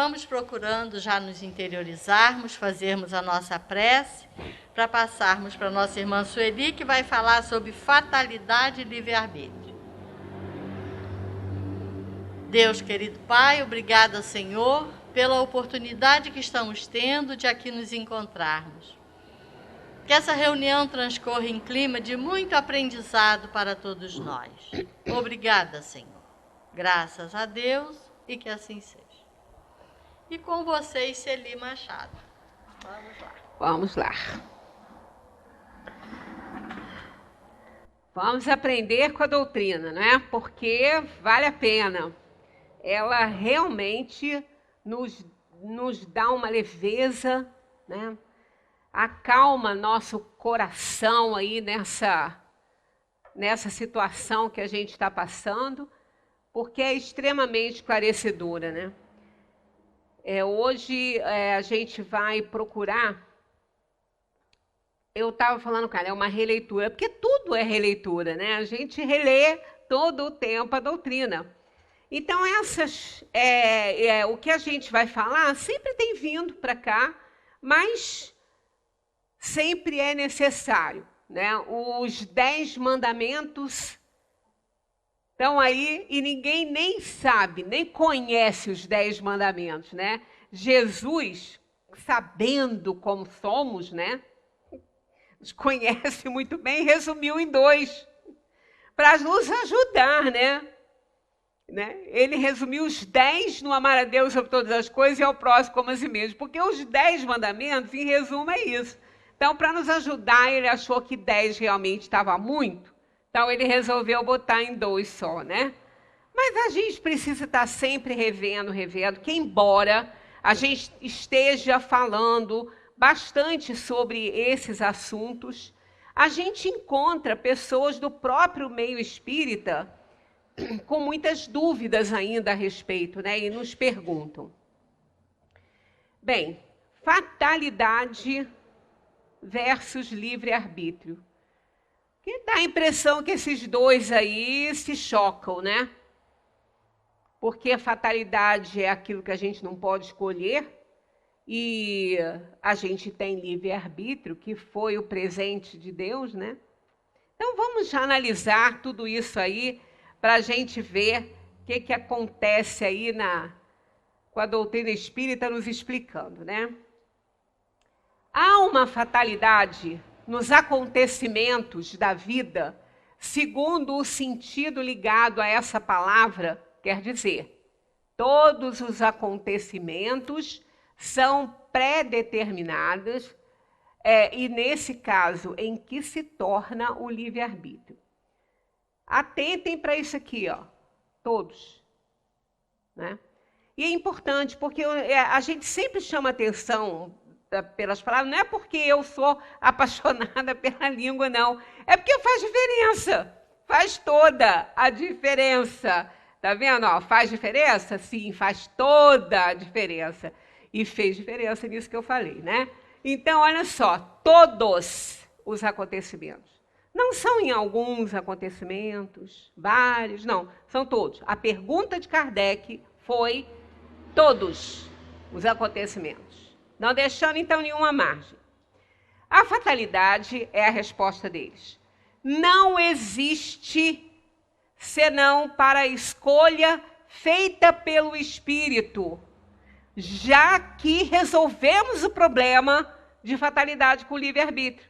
vamos procurando já nos interiorizarmos, fazermos a nossa prece, para passarmos para a nossa irmã Sueli, que vai falar sobre fatalidade e livre-arbítrio. Deus, querido Pai, obrigada, Senhor, pela oportunidade que estamos tendo de aqui nos encontrarmos. Que essa reunião transcorra em clima de muito aprendizado para todos nós. Obrigada, Senhor. Graças a Deus e que assim seja. E com vocês, Celi Machado. Vamos lá. Vamos lá. Vamos aprender com a doutrina, não é? Porque vale a pena. Ela realmente nos dá uma leveza, né? Acalma nosso coração aí nessa situação que a gente está passando, porque é extremamente esclarecedora, né? Hoje a gente vai procurar. Eu estava falando, cara, é uma releitura, porque tudo é releitura, né? A gente relê todo o tempo a doutrina. Então, o que a gente vai falar sempre tem vindo para cá, mas sempre é necessário, né? Os 10 mandamentos estão aí e ninguém nem sabe, nem conhece os 10 mandamentos, né? Jesus, sabendo como somos, né? Nos conhece muito bem, resumiu em 2, para nos ajudar, né? Ele resumiu os 10 no amar a Deus sobre todas as coisas e ao próximo como a si mesmo, porque os 10 mandamentos, em resumo, é isso. Então, para nos ajudar, ele achou que 10 realmente estava muito, então ele resolveu botar em 2 só, né? Mas a gente precisa estar sempre revendo, que embora a gente esteja falando bastante sobre esses assuntos, a gente encontra pessoas do próprio meio espírita com muitas dúvidas ainda a respeito, né? E nos perguntam. Bem, fatalidade versus livre-arbítrio. Que dá a impressão que esses dois aí se chocam, né? Porque a fatalidade é aquilo que a gente não pode escolher, e a gente tem livre-arbítrio, que foi o presente de Deus, né? Então, vamos já analisar tudo isso aí para a gente ver o que acontece aí com a doutrina espírita nos explicando, né? Há uma fatalidade nos acontecimentos da vida, segundo o sentido ligado a essa palavra, quer dizer, todos os acontecimentos são pré-determinados, e nesse caso, em que se torna o livre-arbítrio. Atentem para isso aqui, ó, todos, né? E é importante, porque a gente sempre chama atenção pelas palavras, não é porque eu sou apaixonada pela língua, não. É porque faz diferença, faz toda a diferença. Tá vendo? Ó, faz diferença? Sim, faz toda a diferença. E fez diferença nisso que eu falei, né? Então, olha só, todos os acontecimentos. Não são em alguns acontecimentos, vários, não, são todos. A pergunta de Kardec foi todos os acontecimentos, não deixando, então, nenhuma margem. A fatalidade é a resposta deles. Não existe senão para a escolha feita pelo Espírito, já que resolvemos o problema de fatalidade com o livre-arbítrio.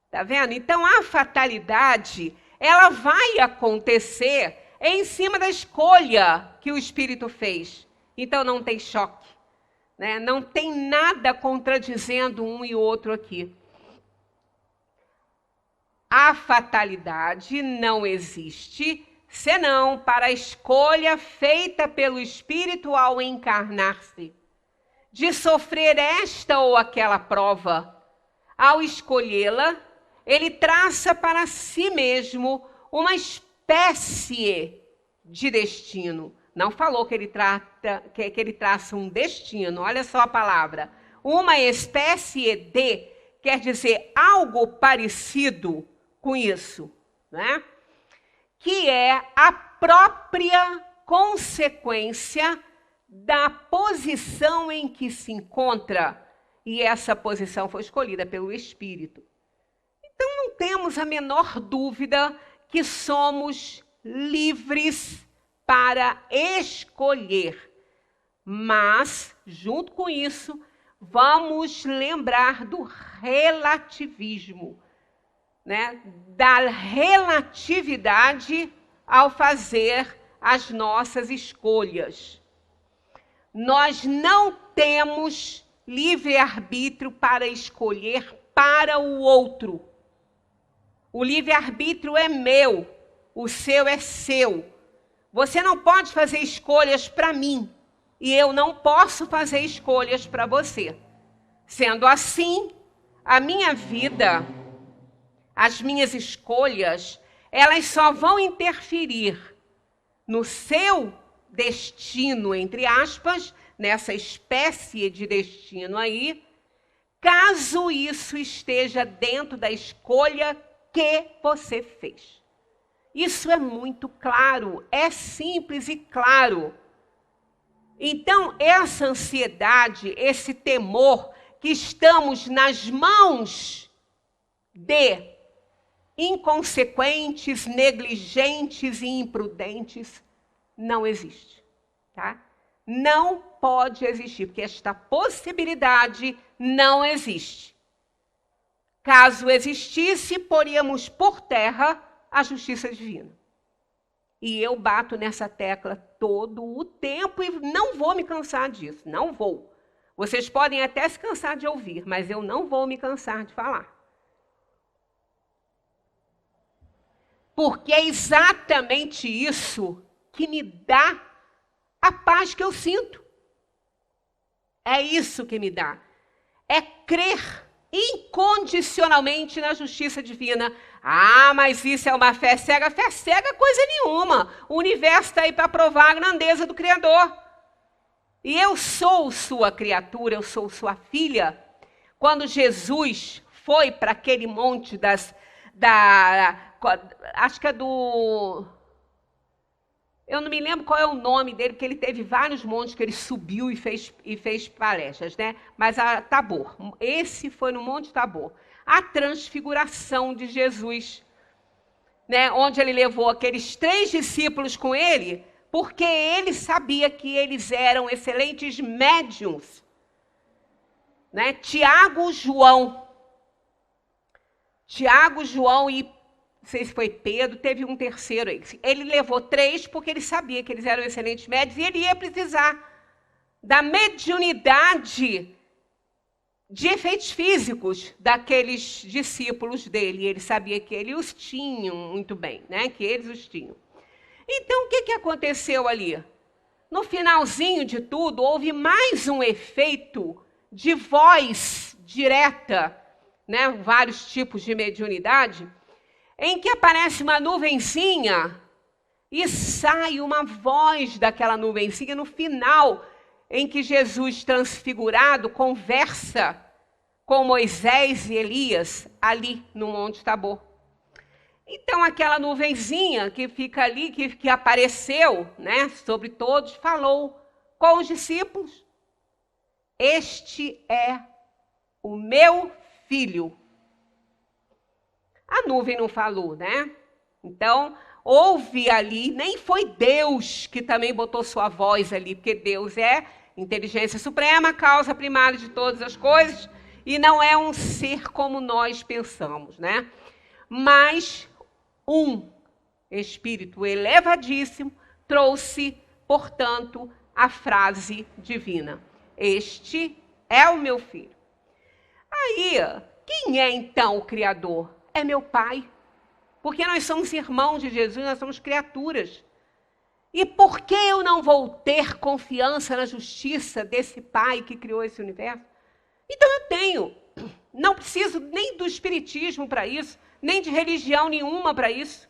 Tá vendo? Então, a fatalidade, ela vai acontecer em cima da escolha que o Espírito fez. Então, não tem choque, né? Não tem nada contradizendo um e outro aqui. A fatalidade não existe senão para a escolha feita pelo Espírito ao encarnar-se, de sofrer esta ou aquela prova. Ao escolhê-la, ele traça para si mesmo uma espécie de destino. Não falou que ele traça um destino, olha só a palavra. Uma espécie de, quer dizer algo parecido com isso, né? Que é a própria consequência da posição em que se encontra, e essa posição foi escolhida pelo Espírito. Então não temos a menor dúvida que somos livres para escolher. Mas, junto com isso, vamos lembrar do relativismo, né? Da relatividade ao fazer as nossas escolhas. Nós não temos livre-arbítrio para escolher para o outro. O livre-arbítrio é meu, o seu é seu. Você não pode fazer escolhas para mim e eu não posso fazer escolhas para você. Sendo assim, a minha vida, as minhas escolhas, elas só vão interferir no seu destino, entre aspas, nessa espécie de destino aí, caso isso esteja dentro da escolha que você fez. Isso é muito claro, é simples e claro. Então, essa ansiedade, esse temor que estamos nas mãos de inconsequentes, negligentes e imprudentes, não existe, tá? Não pode existir, porque esta possibilidade não existe. Caso existisse, poríamos por terra a justiça divina. E eu bato nessa tecla todo o tempo e não vou me cansar disso, não vou. Vocês podem até se cansar de ouvir, mas eu não vou me cansar de falar. Porque é exatamente isso que me dá a paz que eu sinto. É isso que me dá. É crer incondicionalmente na justiça divina. Ah, mas isso é uma fé cega? Fé cega coisa nenhuma. O universo está aí para provar a grandeza do Criador. E eu sou sua criatura, eu sou sua filha. Quando Jesus foi para aquele monte acho que é do... Eu não me lembro qual é o nome dele, porque ele teve vários montes que ele subiu e fez palestras, né? Mas a Tabor, esse foi no Monte Tabor. A transfiguração de Jesus, né? Onde ele levou aqueles 3 discípulos com ele, porque ele sabia que eles eram excelentes médiuns, né? Tiago, João e não sei se foi Pedro, teve um terceiro aí. Ele levou 3 porque ele sabia que eles eram excelentes médicos e ele ia precisar da mediunidade de efeitos físicos daqueles discípulos dele. Ele sabia que eles os tinham muito bem, né? Que eles os tinham. Então, o que aconteceu ali? No finalzinho de tudo, houve mais um efeito de voz direta, né? Vários tipos de mediunidade, em que aparece uma nuvenzinha e sai uma voz daquela nuvenzinha no final, em que Jesus transfigurado conversa com Moisés e Elias ali no Monte Tabor. Então aquela nuvenzinha que fica ali, que apareceu, né, sobre todos, falou com os discípulos: este é o meu filho. A nuvem não falou, né? Então, houve ali, nem foi Deus que também botou sua voz ali, porque Deus é inteligência suprema, causa primária de todas as coisas, e não é um ser como nós pensamos, né? Mas um espírito elevadíssimo trouxe, portanto, a frase divina: este é o meu filho. Aí, quem é então o Criador? É meu Pai, porque nós somos irmãos de Jesus, nós somos criaturas. E por que eu não vou ter confiança na justiça desse Pai que criou esse universo? Então eu tenho. Não preciso nem do espiritismo para isso, nem de religião nenhuma para isso.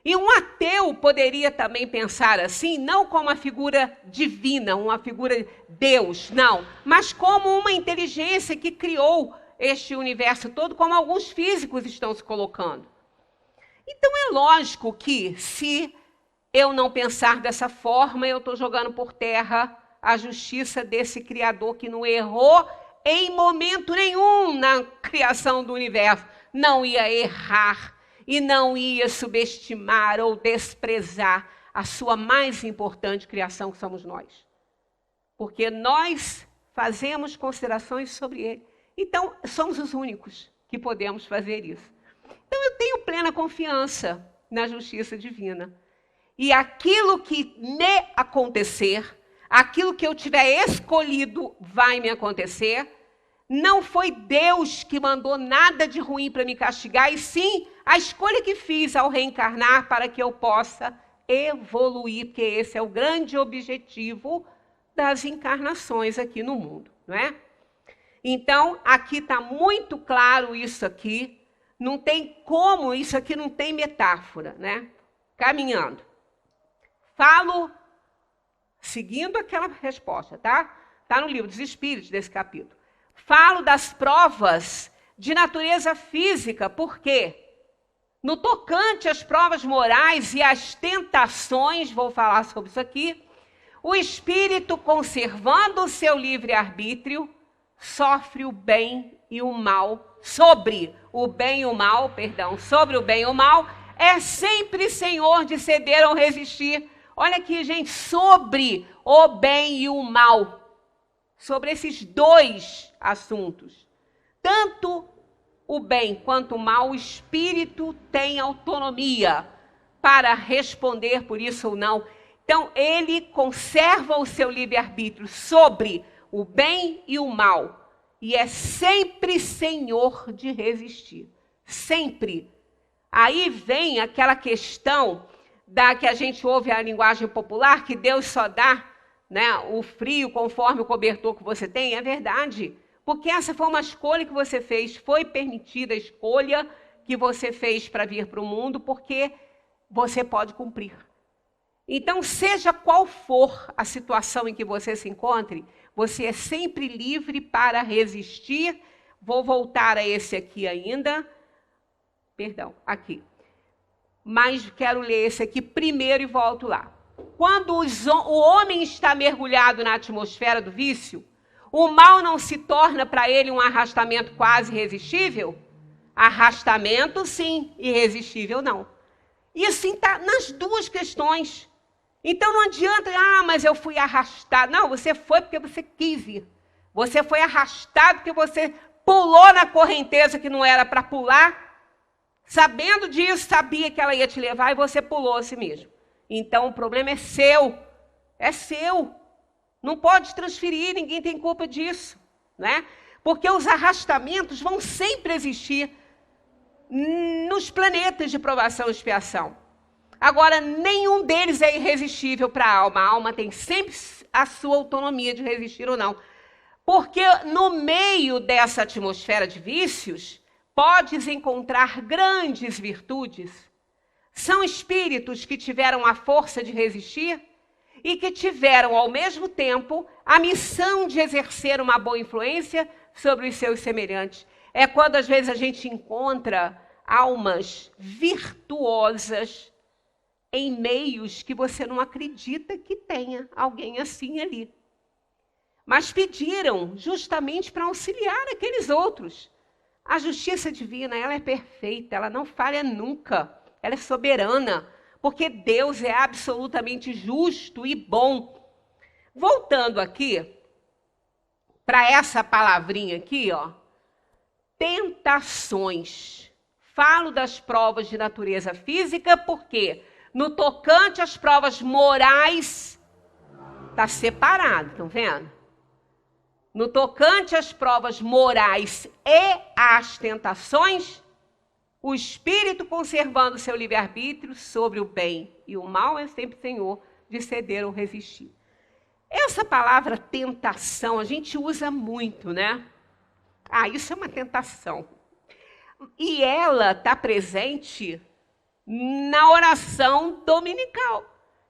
E um ateu poderia também pensar assim, não como uma figura divina, uma figura Deus, não, mas como uma inteligência que criou este universo todo, como alguns físicos estão se colocando. Então é lógico que se eu não pensar dessa forma, eu estou jogando por terra a justiça desse Criador que não errou em momento nenhum na criação do universo. Não ia errar e não ia subestimar ou desprezar a sua mais importante criação, que somos nós. Porque nós fazemos considerações sobre ele. Então, somos os únicos que podemos fazer isso. Então, eu tenho plena confiança na justiça divina. E aquilo que me acontecer, aquilo que eu tiver escolhido vai me acontecer. Não foi Deus que mandou nada de ruim para me castigar, e sim a escolha que fiz ao reencarnar para que eu possa evoluir, porque esse é o grande objetivo das encarnações aqui no mundo, não é? Então, aqui está muito claro isso aqui, não tem como, isso aqui não tem metáfora, né? Caminhando. Falo, seguindo aquela resposta, tá? Está no livro dos Espíritos, desse capítulo. Falo das provas de natureza física, por quê? No tocante às provas morais e às tentações, vou falar sobre isso aqui, o espírito, conservando o seu livre-arbítrio, sofre o bem e o mal, sobre o bem e o mal, é sempre senhor de ceder ou resistir. Olha aqui, gente, sobre o bem e o mal. Sobre esses dois assuntos. Tanto o bem quanto o mal, o espírito tem autonomia para responder por isso ou não. Então, ele conserva o seu livre-arbítrio sobre o bem e o mal. E é sempre senhor de resistir. Sempre. Aí vem aquela questão da que a gente ouve a linguagem popular, que Deus só dá, né, o frio conforme o cobertor que você tem. É verdade. Porque essa foi uma escolha que você fez. Foi permitida a escolha que você fez para vir para o mundo, porque você pode cumprir. Então, seja qual for a situação em que você se encontre, você é sempre livre para resistir. Vou voltar a esse aqui ainda. Perdão, aqui. Mas quero ler esse aqui primeiro e volto lá. Quando o homem está mergulhado na atmosfera do vício, o mal não se torna para ele um arrastamento quase irresistível? Arrastamento, sim, irresistível, não. E assim está nas duas questões. Então não adianta, mas eu fui arrastado. Não, você foi porque você quis ir. Você foi arrastado porque você pulou na correnteza que não era para pular. Sabendo disso, sabia que ela ia te levar e você pulou a si mesmo. Então o problema é seu. É seu. Não pode transferir, ninguém tem culpa disso, né? Porque os arrastamentos vão sempre existir nos planetas de provação e expiação. Agora, nenhum deles é irresistível para a alma. A alma tem sempre a sua autonomia de resistir ou não. Porque no meio dessa atmosfera de vícios, podes encontrar grandes virtudes. São espíritos que tiveram a força de resistir e que tiveram, ao mesmo tempo, a missão de exercer uma boa influência sobre os seus semelhantes. É quando, às vezes, a gente encontra almas virtuosas em meios que você não acredita que tenha alguém assim ali. Mas pediram justamente para auxiliar aqueles outros. A justiça divina, ela é perfeita, ela não falha nunca, ela é soberana, porque Deus é absolutamente justo e bom. Voltando aqui, para essa palavrinha aqui, ó, tentações. Falo das provas de natureza física, porque no tocante às provas morais, está separado, estão vendo? No tocante às provas morais e às tentações, o espírito conservando seu livre-arbítrio sobre o bem e o mal é sempre senhor de ceder ou resistir. Essa palavra tentação a gente usa muito, né? Isso é uma tentação. E ela está presente na oração dominical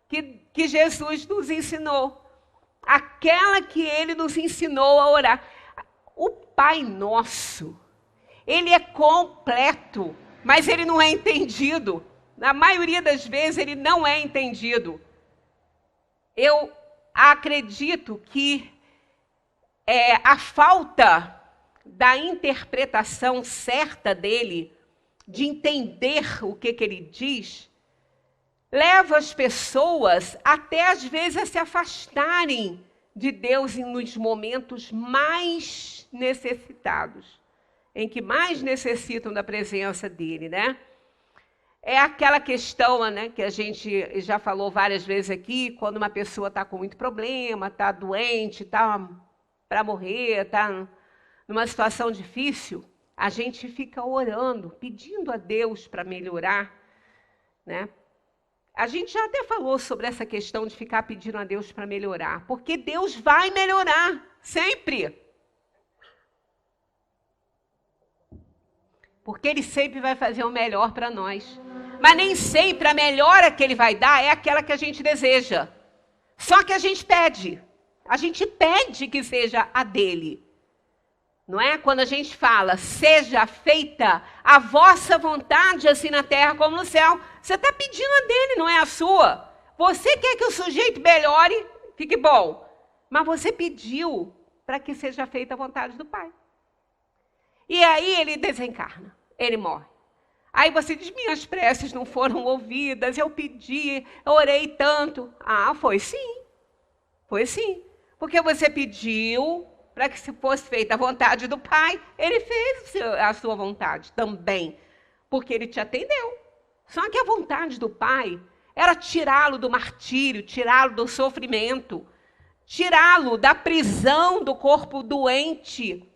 que Jesus nos ensinou. Aquela que ele nos ensinou a orar. O Pai Nosso, ele é completo, mas ele não é entendido. na maioria das vezes, ele não é entendido. Eu acredito que a falta da interpretação certa dele, de entender o que ele diz, leva as pessoas até às vezes a se afastarem de Deus nos momentos mais necessitados, em que mais necessitam da presença dele, né? É aquela questão, né, que a gente já falou várias vezes aqui, quando uma pessoa está com muito problema, está doente, está para morrer, está numa situação difícil, a gente fica orando, pedindo a Deus para melhorar, né? A gente já até falou sobre essa questão de ficar pedindo a Deus para melhorar, porque Deus vai melhorar, sempre. Porque Ele sempre vai fazer o melhor para nós. Mas nem sempre a melhora que Ele vai dar é aquela que a gente deseja. Só que a gente pede. A gente pede que seja a dele. Não é? Quando a gente fala, seja feita a vossa vontade, assim na terra como no céu. Você está pedindo a dele, não é a sua. Você quer que o sujeito melhore, fique bom. Mas você pediu para que seja feita a vontade do Pai. E aí ele desencarna, ele morre. Aí você diz, minhas preces não foram ouvidas, eu pedi, eu orei tanto. Ah, foi sim. Foi sim. Porque você pediu para que se fosse feita a vontade do Pai, ele fez a sua vontade também, porque ele te atendeu. Só que a vontade do Pai era tirá-lo do martírio, tirá-lo do sofrimento, tirá-lo da prisão do corpo doente,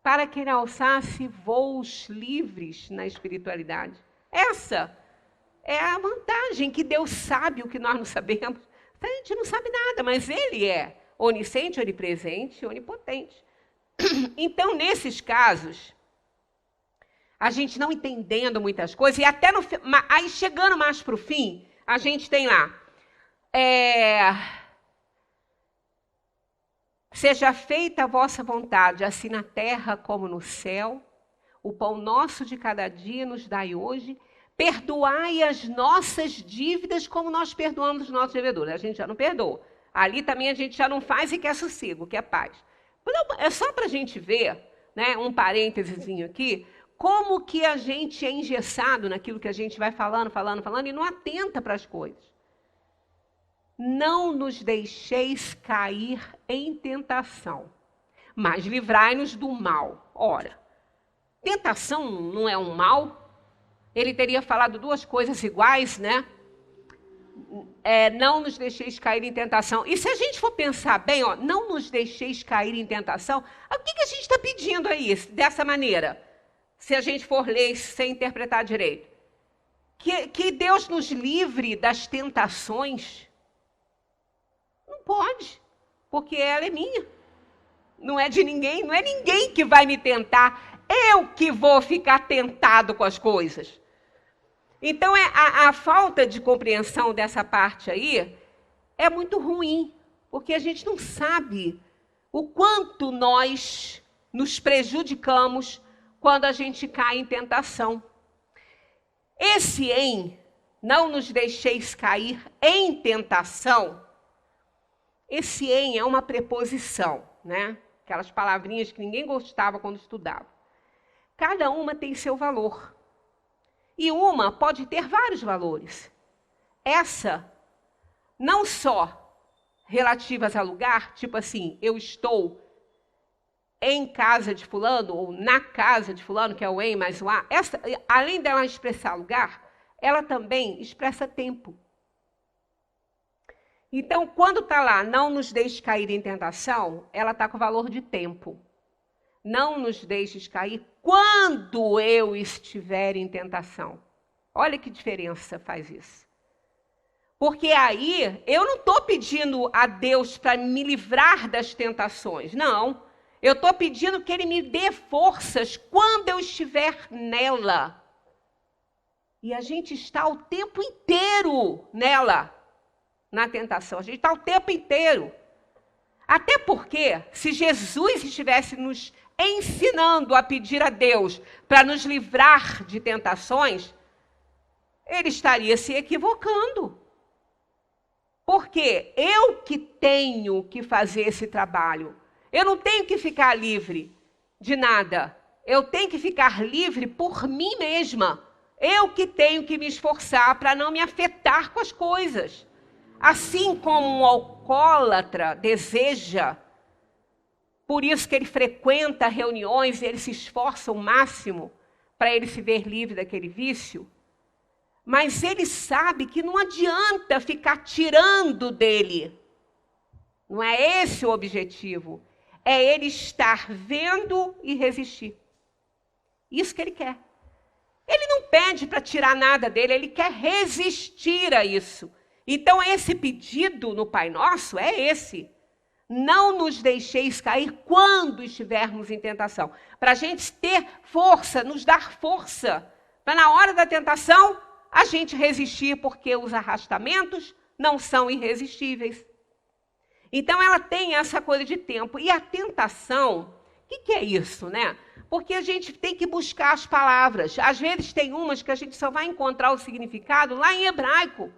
para que ele alçasse voos livres na espiritualidade. Essa é a vantagem, que Deus sabe o que nós não sabemos. A gente não sabe nada, mas Ele é onisciente, onipresente, onipotente. Então, nesses casos, a gente não entendendo muitas coisas, e até aí chegando mais para o fim, a gente tem lá, seja feita a vossa vontade, assim na terra como no céu, o pão nosso de cada dia nos dai hoje, perdoai as nossas dívidas como nós perdoamos os nossos devedores. A gente já não perdoa. Ali também a gente já não faz e quer sossego, quer paz. É só para a gente ver, né, um parênteses aqui, como que a gente é engessado naquilo que a gente vai falando e não atenta para as coisas. Não nos deixeis cair em tentação, mas livrai-nos do mal. Ora, tentação não é um mal? Ele teria falado duas coisas iguais, né? Não nos deixeis cair em tentação. E se a gente for pensar bem, ó, não nos deixeis cair em tentação, o que a gente está pedindo aí dessa maneira? Se a gente for ler sem interpretar direito. Que Deus nos livre das tentações. Não pode, porque ela é minha. Não é de ninguém, não é ninguém que vai me tentar. Eu que vou ficar tentado com as coisas. Então, a falta de compreensão dessa parte aí é muito ruim, porque a gente não sabe o quanto nós nos prejudicamos quando a gente cai em tentação. Esse não nos deixeis cair em tentação, esse é uma preposição, né? Aquelas palavrinhas que ninguém gostava quando estudava. Cada uma tem seu valor. E uma pode ter vários valores. Essa, não só relativas a lugar, tipo assim, eu estou em casa de fulano, ou na casa de fulano, que é o em mais o a. Essa, além dela expressar lugar, ela também expressa tempo. Então, quando está lá, não nos deixe cair em tentação, ela está com o valor de tempo. Não nos deixes cair quando eu estiver em tentação. Olha que diferença faz isso. Porque aí eu não estou pedindo a Deus para me livrar das tentações. Não. Eu estou pedindo que Ele me dê forças quando eu estiver nela. E a gente está o tempo inteiro nela, na tentação. A gente está o tempo inteiro. Até porque, se Jesus estivesse nos ensinando a pedir a Deus para nos livrar de tentações, ele estaria se equivocando. Porque eu que tenho que fazer esse trabalho. Eu não tenho que ficar livre de nada. Eu tenho que ficar livre por mim mesma. Eu que tenho que me esforçar para não me afetar com as coisas. Assim como um alcoólatra deseja, por isso que ele frequenta reuniões e ele se esforça o máximo para ele se ver livre daquele vício, mas ele sabe que não adianta ficar tirando dele. Não é esse o objetivo. É ele estar vendo e resistir. Isso que ele quer. Ele não pede para tirar nada dele, ele quer resistir a isso. Então, esse pedido no Pai Nosso é esse. Não nos deixeis cair quando estivermos em tentação. Para a gente ter força, nos dar força. Para na hora da tentação, a gente resistir, porque os arrastamentos não são irresistíveis. Então, ela tem essa coisa de tempo. E a tentação, o que é isso, né? Porque a gente tem que buscar as palavras. Às vezes tem umas que a gente só vai encontrar o significado lá em hebraico.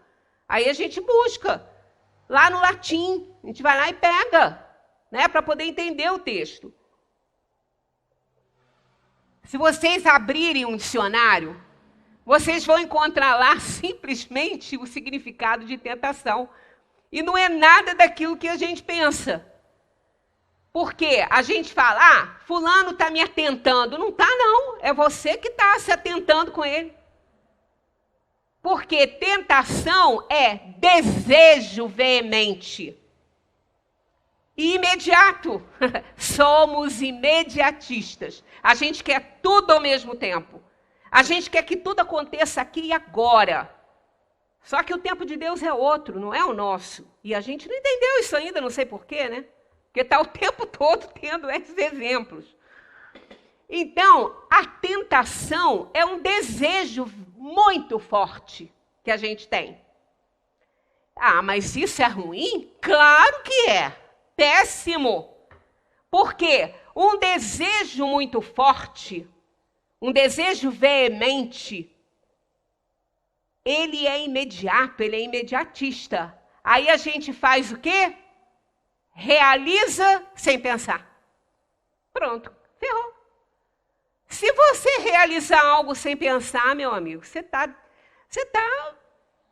Aí a gente busca lá no latim. A gente vai lá e pega, né? Para poder entender o texto. Se vocês abrirem um dicionário, vocês vão encontrar lá simplesmente o significado de tentação. E não é nada daquilo que a gente pensa. Porque a gente fala, fulano está me atentando. Não está, não. É você que está se atentando com ele. Porque tentação é desejo veemente. E imediato. Somos imediatistas. A gente quer tudo ao mesmo tempo. A gente quer que tudo aconteça aqui e agora. Só que o tempo de Deus é outro, não é o nosso. E a gente não entendeu isso ainda, não sei porquê, né? Porque está o tempo todo tendo esses exemplos. Então, a tentação é um desejo muito forte que a gente tem. Ah, mas isso é ruim? Claro que é. Péssimo. Por quê? Um desejo muito forte, um desejo veemente, ele é imediato, ele é imediatista. Aí a gente faz o quê? Realiza sem pensar. Pronto, ferrou. Se você realizar algo sem pensar, meu amigo, você tá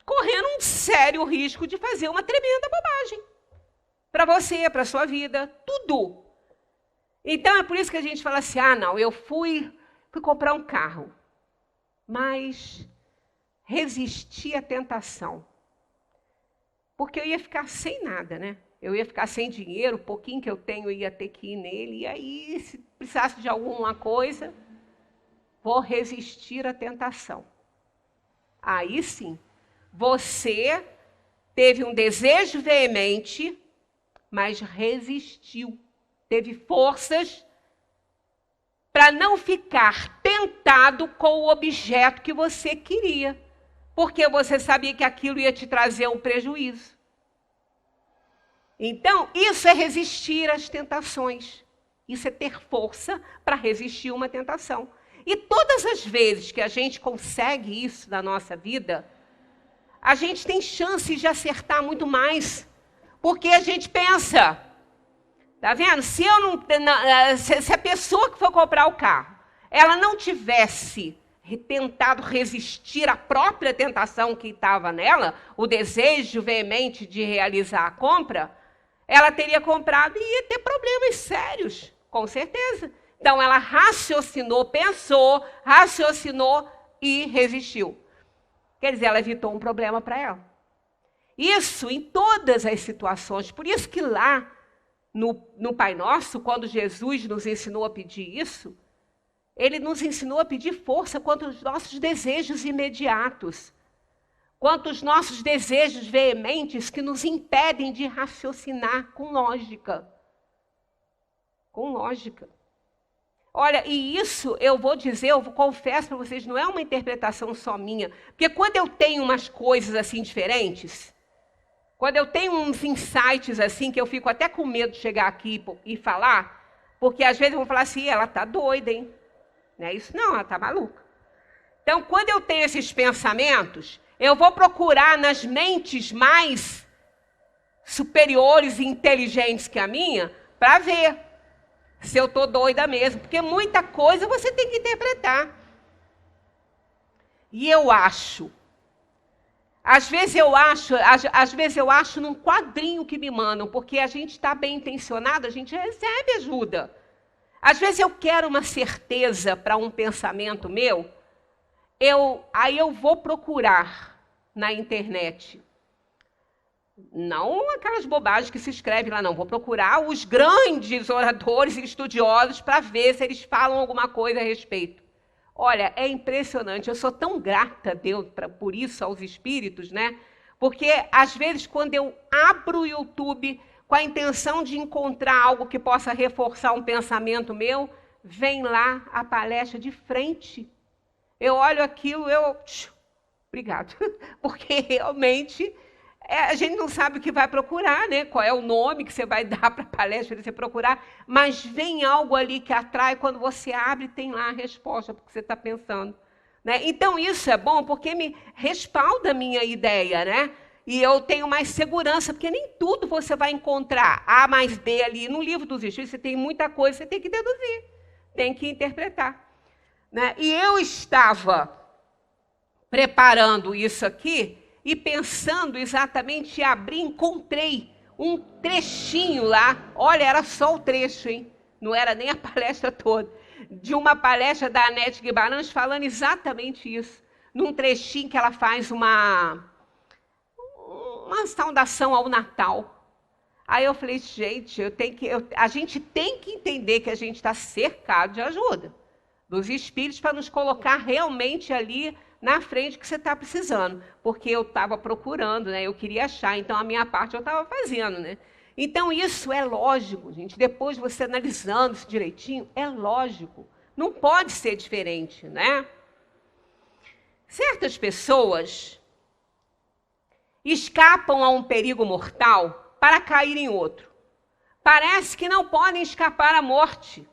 correndo um sério risco de fazer uma tremenda bobagem. Para você, para a sua vida, tudo. Então é por isso que a gente fala assim, não, eu fui comprar um carro, mas resisti à tentação. Porque eu ia ficar sem nada, né? Eu ia ficar sem dinheiro, o pouquinho que eu tenho eu ia ter que ir nele, e aí, se precisasse de alguma coisa, vou resistir à tentação. Aí sim, você teve um desejo veemente, mas resistiu. Teve forças para não ficar tentado com o objeto que você queria, porque você sabia que aquilo ia te trazer um prejuízo. Então, isso é resistir às tentações. Isso é ter força para resistir a uma tentação. E todas as vezes que a gente consegue isso na nossa vida, a gente tem chance de acertar muito mais. Porque a gente pensa, tá vendo? Se a pessoa que for comprar o carro, ela não tivesse tentado resistir à própria tentação que estava nela, o desejo veemente de realizar a compra, ela teria comprado e ia ter problemas sérios, com certeza. Então, ela raciocinou, pensou, raciocinou e resistiu. Quer dizer, ela evitou um problema para ela. Isso em todas as situações. Por isso que lá no Pai Nosso, quando Jesus nos ensinou a pedir isso, ele nos ensinou a pedir força contra os nossos desejos imediatos, contra os nossos desejos veementes que nos impedem de raciocinar com lógica. Com lógica. Olha, e isso eu vou dizer, eu confesso para vocês, não é uma interpretação só minha. Porque quando eu tenho umas coisas assim diferentes, quando eu tenho uns insights assim, que eu fico até com medo de chegar aqui e falar, porque às vezes vão falar assim, ela está doida, hein? Não é isso não, ela está maluca. Então, quando eu tenho esses pensamentos, eu vou procurar nas mentes mais superiores e inteligentes que a minha, para ver se eu estou doida mesmo. Porque muita coisa você tem que interpretar. E eu acho, às vezes eu acho num quadrinho que me mandam, porque a gente está bem intencionado, a gente recebe ajuda. Às vezes eu quero uma certeza para um pensamento meu, aí eu vou procurar na internet. Não aquelas bobagens que se escreve lá, não. Vou procurar os grandes oradores e estudiosos para ver se eles falam alguma coisa a respeito. Olha, é impressionante. Eu sou tão grata a Deus por isso, aos espíritos, né? Porque, às vezes, quando eu abro o YouTube com a intenção de encontrar algo que possa reforçar um pensamento meu, vem lá a palestra de frente. Eu olho aquilo, obrigado. Porque, realmente, a gente não sabe o que vai procurar, né? Qual é o nome que você vai dar para a palestra para você procurar, mas vem algo ali que atrai, quando você abre, tem lá a resposta para o que você está pensando. Né? Então, isso é bom porque me respalda a minha ideia, né? E eu tenho mais segurança, porque nem tudo você vai encontrar A mais B ali. No livro dos Espíritos, você tem muita coisa, você tem que deduzir, tem que interpretar. Né? E eu estava preparando isso aqui, e pensando exatamente em abrir, encontrei um trechinho lá. Olha, era só o trecho, hein? Não era nem a palestra toda. De uma palestra da Anete Guimarães falando exatamente isso. Num trechinho que ela faz uma saudação ao Natal. Aí eu falei, gente, a gente tem que entender que a gente está cercado de ajuda dos espíritos para nos colocar realmente ali na frente que você está precisando, porque eu estava procurando, né? Eu queria achar, então a minha parte eu estava fazendo, né? Então isso é lógico, gente. Depois você analisando isso direitinho, é lógico. Não pode ser diferente, né? Certas pessoas escapam a um perigo mortal para cair em outro. Parece que não podem escapar à morte.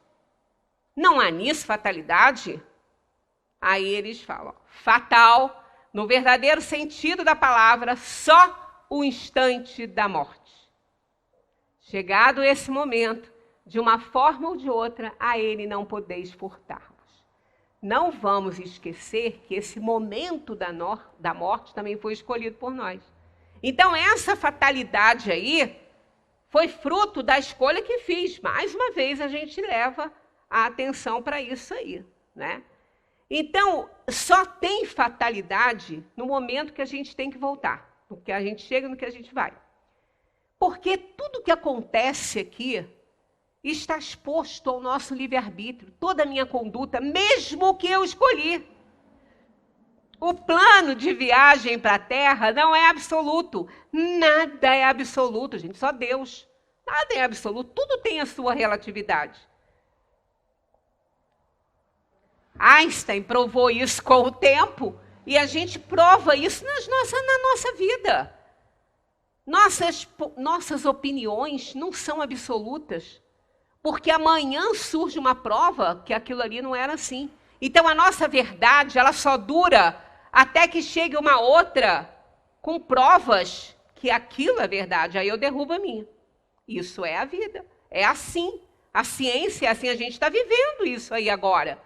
Não há nisso fatalidade? Aí eles falam, fatal, no verdadeiro sentido da palavra, só o instante da morte. Chegado esse momento, de uma forma ou de outra, a ele não podeis furtar-vos. Não vamos esquecer que esse momento da morte também foi escolhido por nós. Então, essa fatalidade aí foi fruto da escolha que fiz. Mais uma vez, a gente leva a atenção para isso aí, né? Então, só tem fatalidade no momento que a gente tem que voltar, no que a gente chega, no que a gente vai. Porque tudo que acontece aqui está exposto ao nosso livre-arbítrio, toda a minha conduta, mesmo que eu escolhi. O plano de viagem para a Terra não é absoluto. Nada é absoluto, gente, só Deus. Nada é absoluto, tudo tem a sua relatividade. Einstein provou isso com o tempo e a gente prova isso na nossa vida. Nossas opiniões não são absolutas, porque amanhã surge uma prova que aquilo ali não era assim. Então a nossa verdade, ela só dura até que chegue uma outra com provas que aquilo é verdade. Aí eu derrubo a minha. Isso é a vida, é assim. A ciência é assim, a gente está vivendo isso aí agora.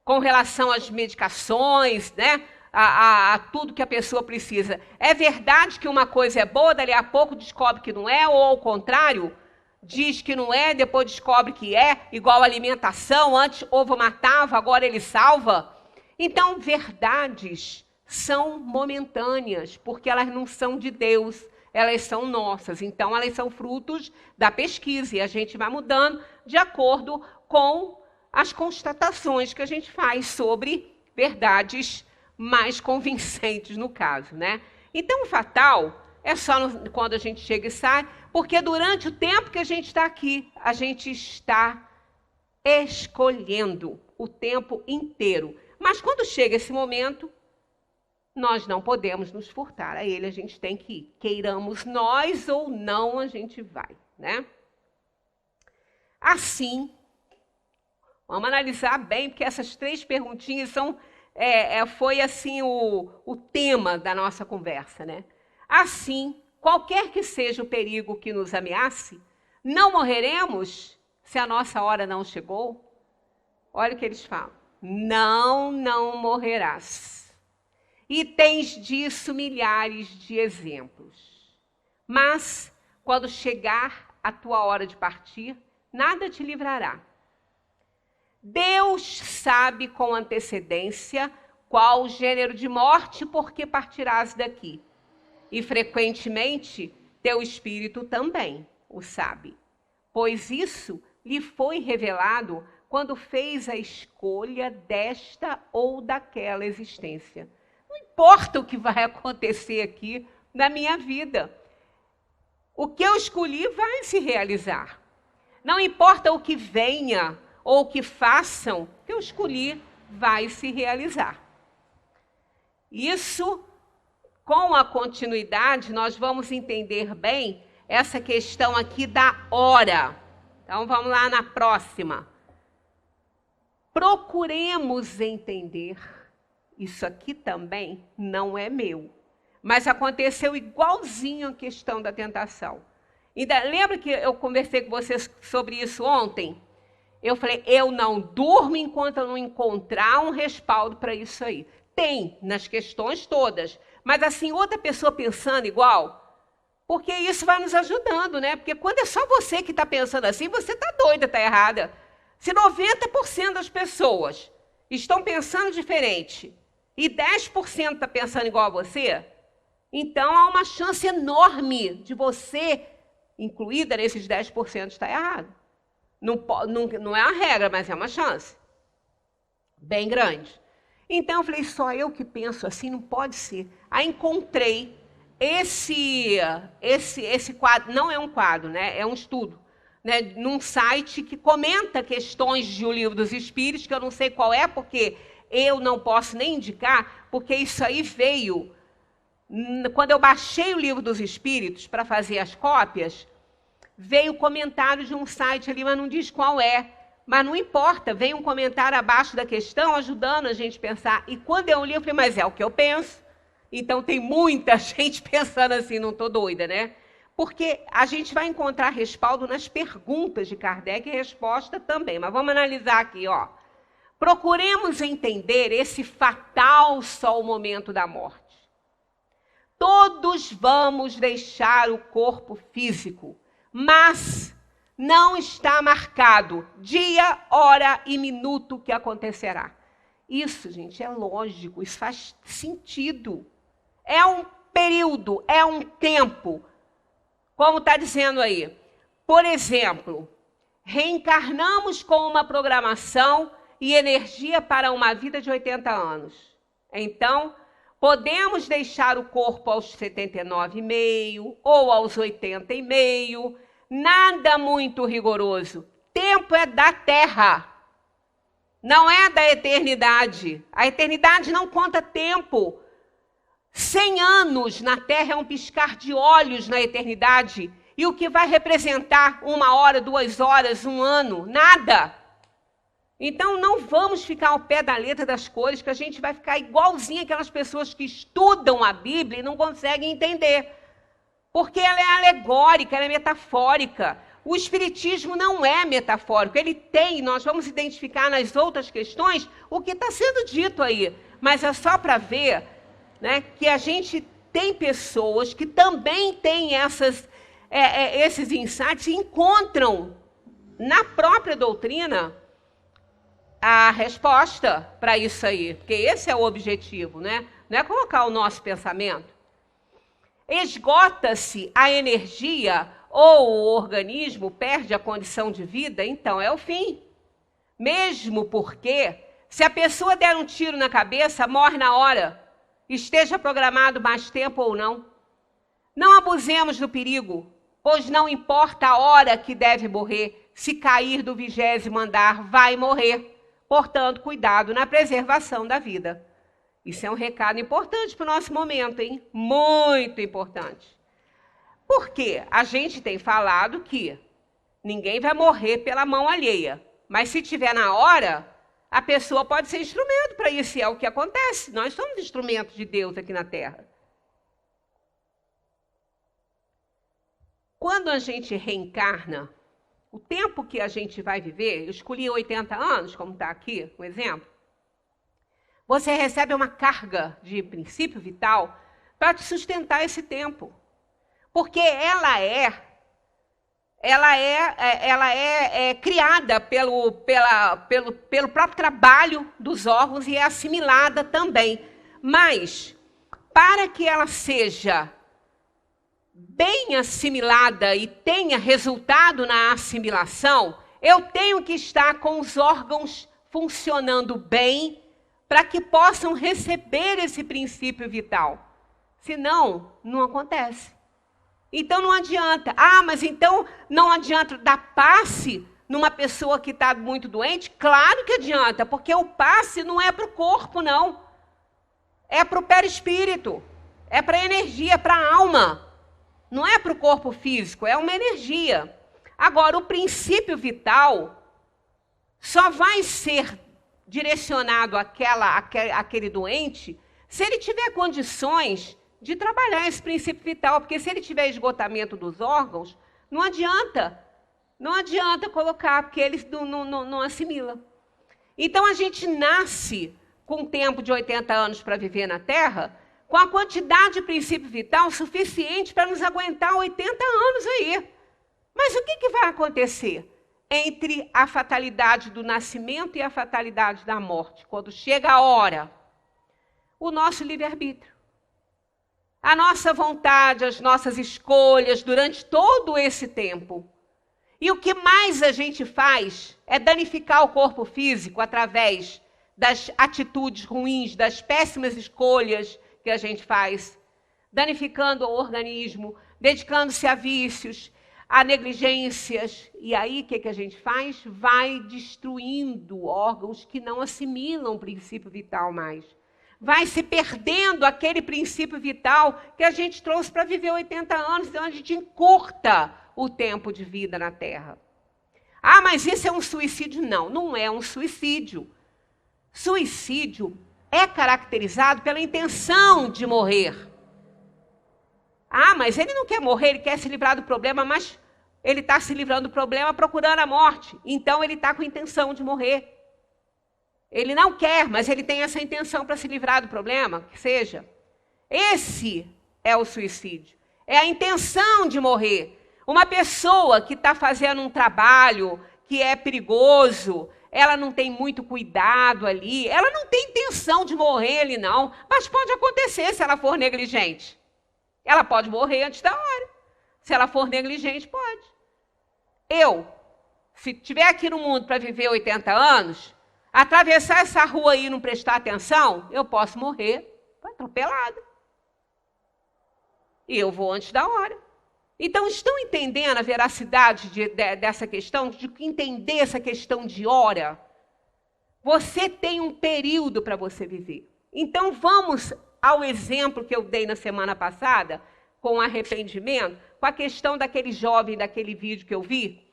Com relação às medicações, né? A tudo que a pessoa precisa. É verdade que uma coisa é boa, dali a pouco descobre que não é, ou ao contrário, diz que não é, depois descobre que é, igual a alimentação, antes ovo matava, agora ele salva. Então, verdades são momentâneas, porque elas não são de Deus, elas são nossas. Então, elas são frutos da pesquisa, e a gente vai mudando de acordo com as constatações que a gente faz sobre verdades mais convincentes no caso, né? Então, o fatal é só quando a gente chega e sai, porque durante o tempo que a gente está aqui, a gente está escolhendo o tempo inteiro. Mas quando chega esse momento, nós não podemos nos furtar. A ele a gente tem que ir. Queiramos nós ou não, a gente vai, né? Assim, vamos analisar bem, porque essas 3 perguntinhas são foi assim o tema da nossa conversa, né? Assim, qualquer que seja o perigo que nos ameace, não morreremos se a nossa hora não chegou. Olha o que eles falam. Não morrerás. E tens disso milhares de exemplos. Mas, quando chegar a tua hora de partir, nada te livrará. Deus sabe com antecedência qual o gênero de morte por que partirás daqui. E, frequentemente, teu espírito também o sabe, pois isso lhe foi revelado quando fez a escolha desta ou daquela existência. Não importa o que vai acontecer aqui na minha vida. O que eu escolhi vai se realizar. Não importa o que venha ou o que façam, o que eu escolhi vai se realizar. Isso, com a continuidade, nós vamos entender bem essa questão aqui da hora. Então, vamos lá na próxima. Procuremos entender, isso aqui também não é meu, mas aconteceu igualzinho a questão da tentação. Lembra que eu conversei com vocês sobre isso ontem? Eu falei, eu não durmo enquanto eu não encontrar um respaldo para isso aí. Tem nas questões todas, mas assim, outra pessoa pensando igual, porque isso vai nos ajudando, né? Porque quando é só você que está pensando assim, você está doida, está errada. Se 90% das pessoas estão pensando diferente e 10% está pensando igual a você, então há uma chance enorme de você, incluída nesses 10%, estar errado. Não é uma regra, mas é uma chance bem grande. Então eu falei, só eu que penso assim, não pode ser. Aí encontrei esse quadro, não é um quadro, né? É um estudo, né? Num site que comenta questões de O Livro dos Espíritos, que eu não sei qual é, porque eu não posso nem indicar, porque isso aí veio, quando eu baixei o Livro dos Espíritos para fazer as cópias, veio comentário de um site ali, mas não diz qual é. Mas não importa, vem um comentário abaixo da questão, ajudando a gente a pensar. E quando eu li, eu falei, mas é o que eu penso. Então tem muita gente pensando assim, não estou doida, né? Porque a gente vai encontrar respaldo nas perguntas de Kardec e resposta também. Mas vamos analisar aqui, ó. Procuremos entender esse fatal só o momento da morte. Todos vamos deixar o corpo físico, mas não está marcado dia, hora e minuto que acontecerá. Isso, gente, é lógico, isso faz sentido. É um período, é um tempo. Como está dizendo aí. Por exemplo, reencarnamos com uma programação e energia para uma vida de 80 anos. Então, podemos deixar o corpo aos 79,5 ou aos 80,5. Nada muito rigoroso. Tempo é da Terra, não é da eternidade. A eternidade não conta tempo. 100 anos na Terra é um piscar de olhos na eternidade. E o que vai representar 1 hora, 2 horas, 1 ano? Nada. Então não vamos ficar ao pé da letra das coisas, que a gente vai ficar igualzinho aquelas pessoas que estudam a Bíblia e não conseguem entender. Porque ela é alegórica, ela é metafórica. O Espiritismo não é metafórico. Ele tem, nós vamos identificar nas outras questões o que está sendo dito aí. Mas é só para ver, né, que a gente tem pessoas que também têm esses insights e encontram na própria doutrina a resposta para isso aí. Porque esse é o objetivo, né? Não é colocar o nosso pensamento. Esgota-se a energia ou o organismo perde a condição de vida, então é o fim. Mesmo porque, se a pessoa der um tiro na cabeça, morre na hora, esteja programado mais tempo ou não. Não abusemos do perigo, pois não importa a hora que deve morrer, se cair do 20º andar, vai morrer. Portanto, cuidado na preservação da vida. Isso é um recado importante para o nosso momento, hein? Muito importante. Porque a gente tem falado que ninguém vai morrer pela mão alheia. Mas se tiver na hora, A pessoa pode ser instrumento para isso, e é o que acontece. Nós somos instrumentos de Deus aqui na Terra. Quando a gente reencarna, o tempo que a gente vai viver, eu escolhi 80 anos, como está aqui, um exemplo, você recebe uma carga de princípio vital para te sustentar esse tempo. Porque ela é criada pelo próprio trabalho dos órgãos e é assimilada também. Mas, para que ela seja bem assimilada e tenha resultado na assimilação, eu tenho que estar com os órgãos funcionando bem para que possam receber esse princípio vital. Senão, não acontece. Então não adianta. Mas então não adianta dar passe numa pessoa que está muito doente? Claro que adianta, porque o passe não é para o corpo, não. É para o perispírito. É para a energia, para a alma. Não é para o corpo físico, é uma energia. Agora, o princípio vital só vai ser direcionado àquele doente se ele tiver condições de trabalhar esse princípio vital, porque se ele tiver esgotamento dos órgãos, não adianta colocar, porque ele não assimila. Então, a gente nasce com um tempo de 80 anos para viver na Terra, com a quantidade de princípio vital suficiente para nos aguentar 80 anos aí. Mas o que vai acontecer entre a fatalidade do nascimento e a fatalidade da morte, quando chega a hora? O nosso livre-arbítrio. A nossa vontade, as nossas escolhas durante todo esse tempo. E o que mais a gente faz é danificar o corpo físico através das atitudes ruins, das péssimas escolhas que a gente faz, danificando o organismo, dedicando-se a vícios, a negligências. E aí, o que a gente faz? Vai destruindo órgãos que não assimilam o princípio vital mais. Vai se perdendo aquele princípio vital que a gente trouxe para viver 80 anos, então a gente encurta o tempo de vida na Terra. Mas isso é um suicídio? Não, não é um suicídio. Suicídio é caracterizado pela intenção de morrer. Mas ele não quer morrer, ele quer se livrar do problema, mas ele está se livrando do problema procurando a morte. Então ele está com a intenção de morrer. Ele não quer, mas ele tem essa intenção para se livrar do problema, que seja. Esse é o suicídio. É a intenção de morrer. Uma pessoa que está fazendo um trabalho que é perigoso, ela não tem muito cuidado ali, ela não tem intenção de morrer ali, não. Mas pode acontecer se ela for negligente. Ela pode morrer antes da hora. Se ela for negligente, pode. Se estiver aqui no mundo para viver 80 anos, atravessar essa rua aí e não prestar atenção, eu posso morrer atropelada. E eu vou antes da hora. Então, estão entendendo a veracidade dessa questão, de entender essa questão de hora? Você tem um período para você viver. Então, vamos ao exemplo que eu dei na semana passada, com arrependimento, com a questão daquele jovem, daquele vídeo que eu vi,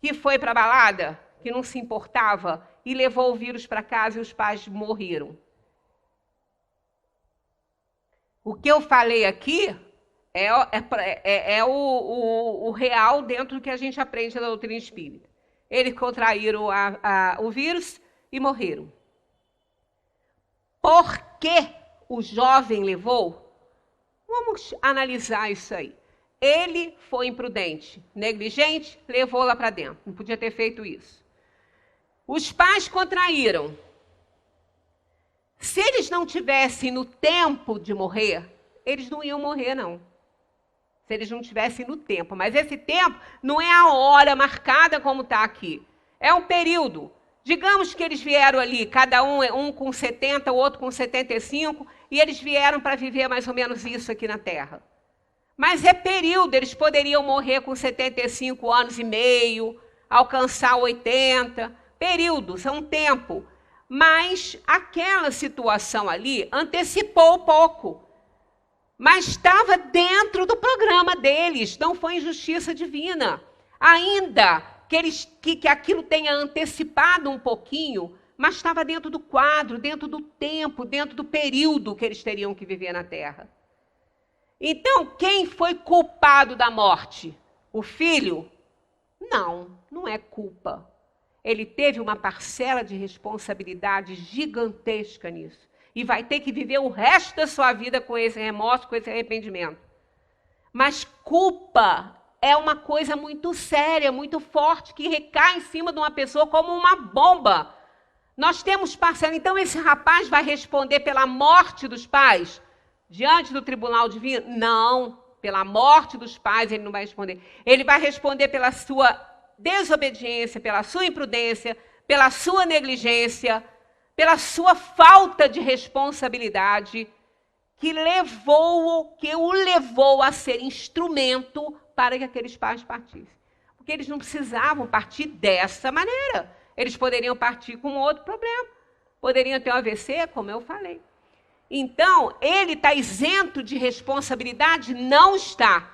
que foi para a balada, que não se importava, e levou o vírus para casa e os pais morreram. O que eu falei aqui é o real dentro do que a gente aprende na doutrina espírita. Eles contraíram o vírus e morreram. Por que o jovem levou? Vamos analisar isso aí. Ele foi imprudente, negligente, levou lá para dentro. Não podia ter feito isso. Os pais contraíram. Se eles não tivessem no tempo de morrer, eles não iam morrer, não. Se eles não tivessem no tempo. Mas esse tempo não é a hora marcada como está aqui. É um período. Digamos que eles vieram ali, cada um com 70, o outro com 75, e eles vieram para viver mais ou menos isso aqui na Terra. Mas é período, eles poderiam morrer com 75 anos e meio, alcançar 80, períodos, é um tempo. Mas aquela situação ali antecipou um pouco. Mas estava dentro do programa deles, não foi injustiça divina. Ainda que aquilo tenha antecipado um pouquinho, mas estava dentro do quadro, dentro do tempo, dentro do período que eles teriam que viver na Terra. Então, quem foi culpado da morte? O filho? Não, não é culpa. Ele teve uma parcela de responsabilidade gigantesca nisso. E vai ter que viver o resto da sua vida com esse remorso, com esse arrependimento. Mas culpa é uma coisa muito séria, muito forte, que recai em cima de uma pessoa como uma bomba. Nós temos parcela. Então, esse rapaz vai responder pela morte dos pais diante do tribunal divino? Não, pela morte dos pais ele não vai responder. Ele vai responder pela sua desobediência, pela sua imprudência, pela sua negligência, pela sua falta de responsabilidade, que o levou a ser instrumento para que aqueles pais partissem. Porque eles não precisavam partir dessa maneira. Eles poderiam partir com outro problema. Poderiam ter um AVC, como eu falei. Então, ele está isento de responsabilidade? Não está.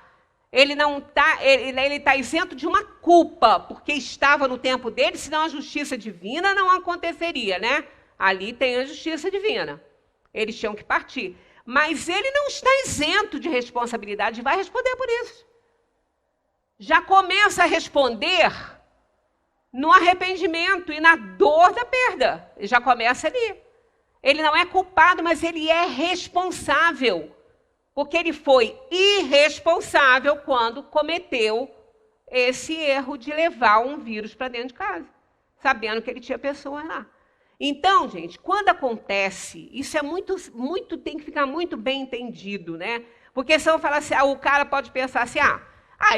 Ele não está, ele está isento de uma culpa, porque estava no tempo dele, senão a justiça divina não aconteceria, né? Ali tem a justiça divina. Eles tinham que partir. Mas ele não está isento de responsabilidade, vai responder por isso. Já começa a responder no arrependimento e na dor da perda. Ele já começa ali. Ele não é culpado, mas ele é responsável. Porque ele foi irresponsável quando cometeu esse erro de levar um vírus para dentro de casa, sabendo que ele tinha pessoas lá. Então, gente, quando acontece, isso é muito, tem que ficar muito bem entendido, né? Porque senão fala assim, o cara pode pensar assim,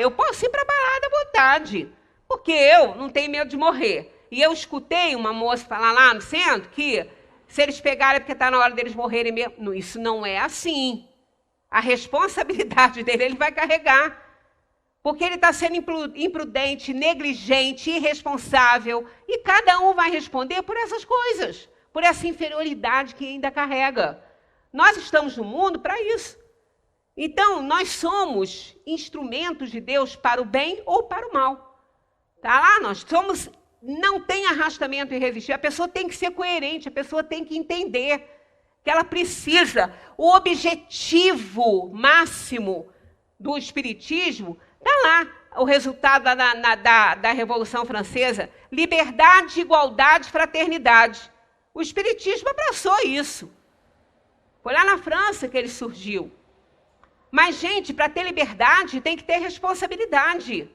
eu posso ir para a balada à vontade, porque eu não tenho medo de morrer. E eu escutei uma moça falar lá no centro que se eles pegarem é porque está na hora deles morrerem mesmo. Isso não é assim. A responsabilidade dele ele vai carregar. Porque ele está sendo imprudente, negligente, irresponsável. E cada um vai responder por essas coisas, por essa inferioridade que ainda carrega. Nós estamos no mundo para isso. Então, nós somos instrumentos de Deus para o bem ou para o mal. Tá lá? Nós somos, não tem arrastamento e resistir. A pessoa tem que ser coerente, a pessoa tem que entender que ela precisa. O objetivo máximo do Espiritismo está lá, o resultado da Revolução Francesa: liberdade, igualdade, fraternidade. O Espiritismo abraçou isso. Foi lá na França que ele surgiu. Mas, gente, para ter liberdade tem que ter responsabilidade.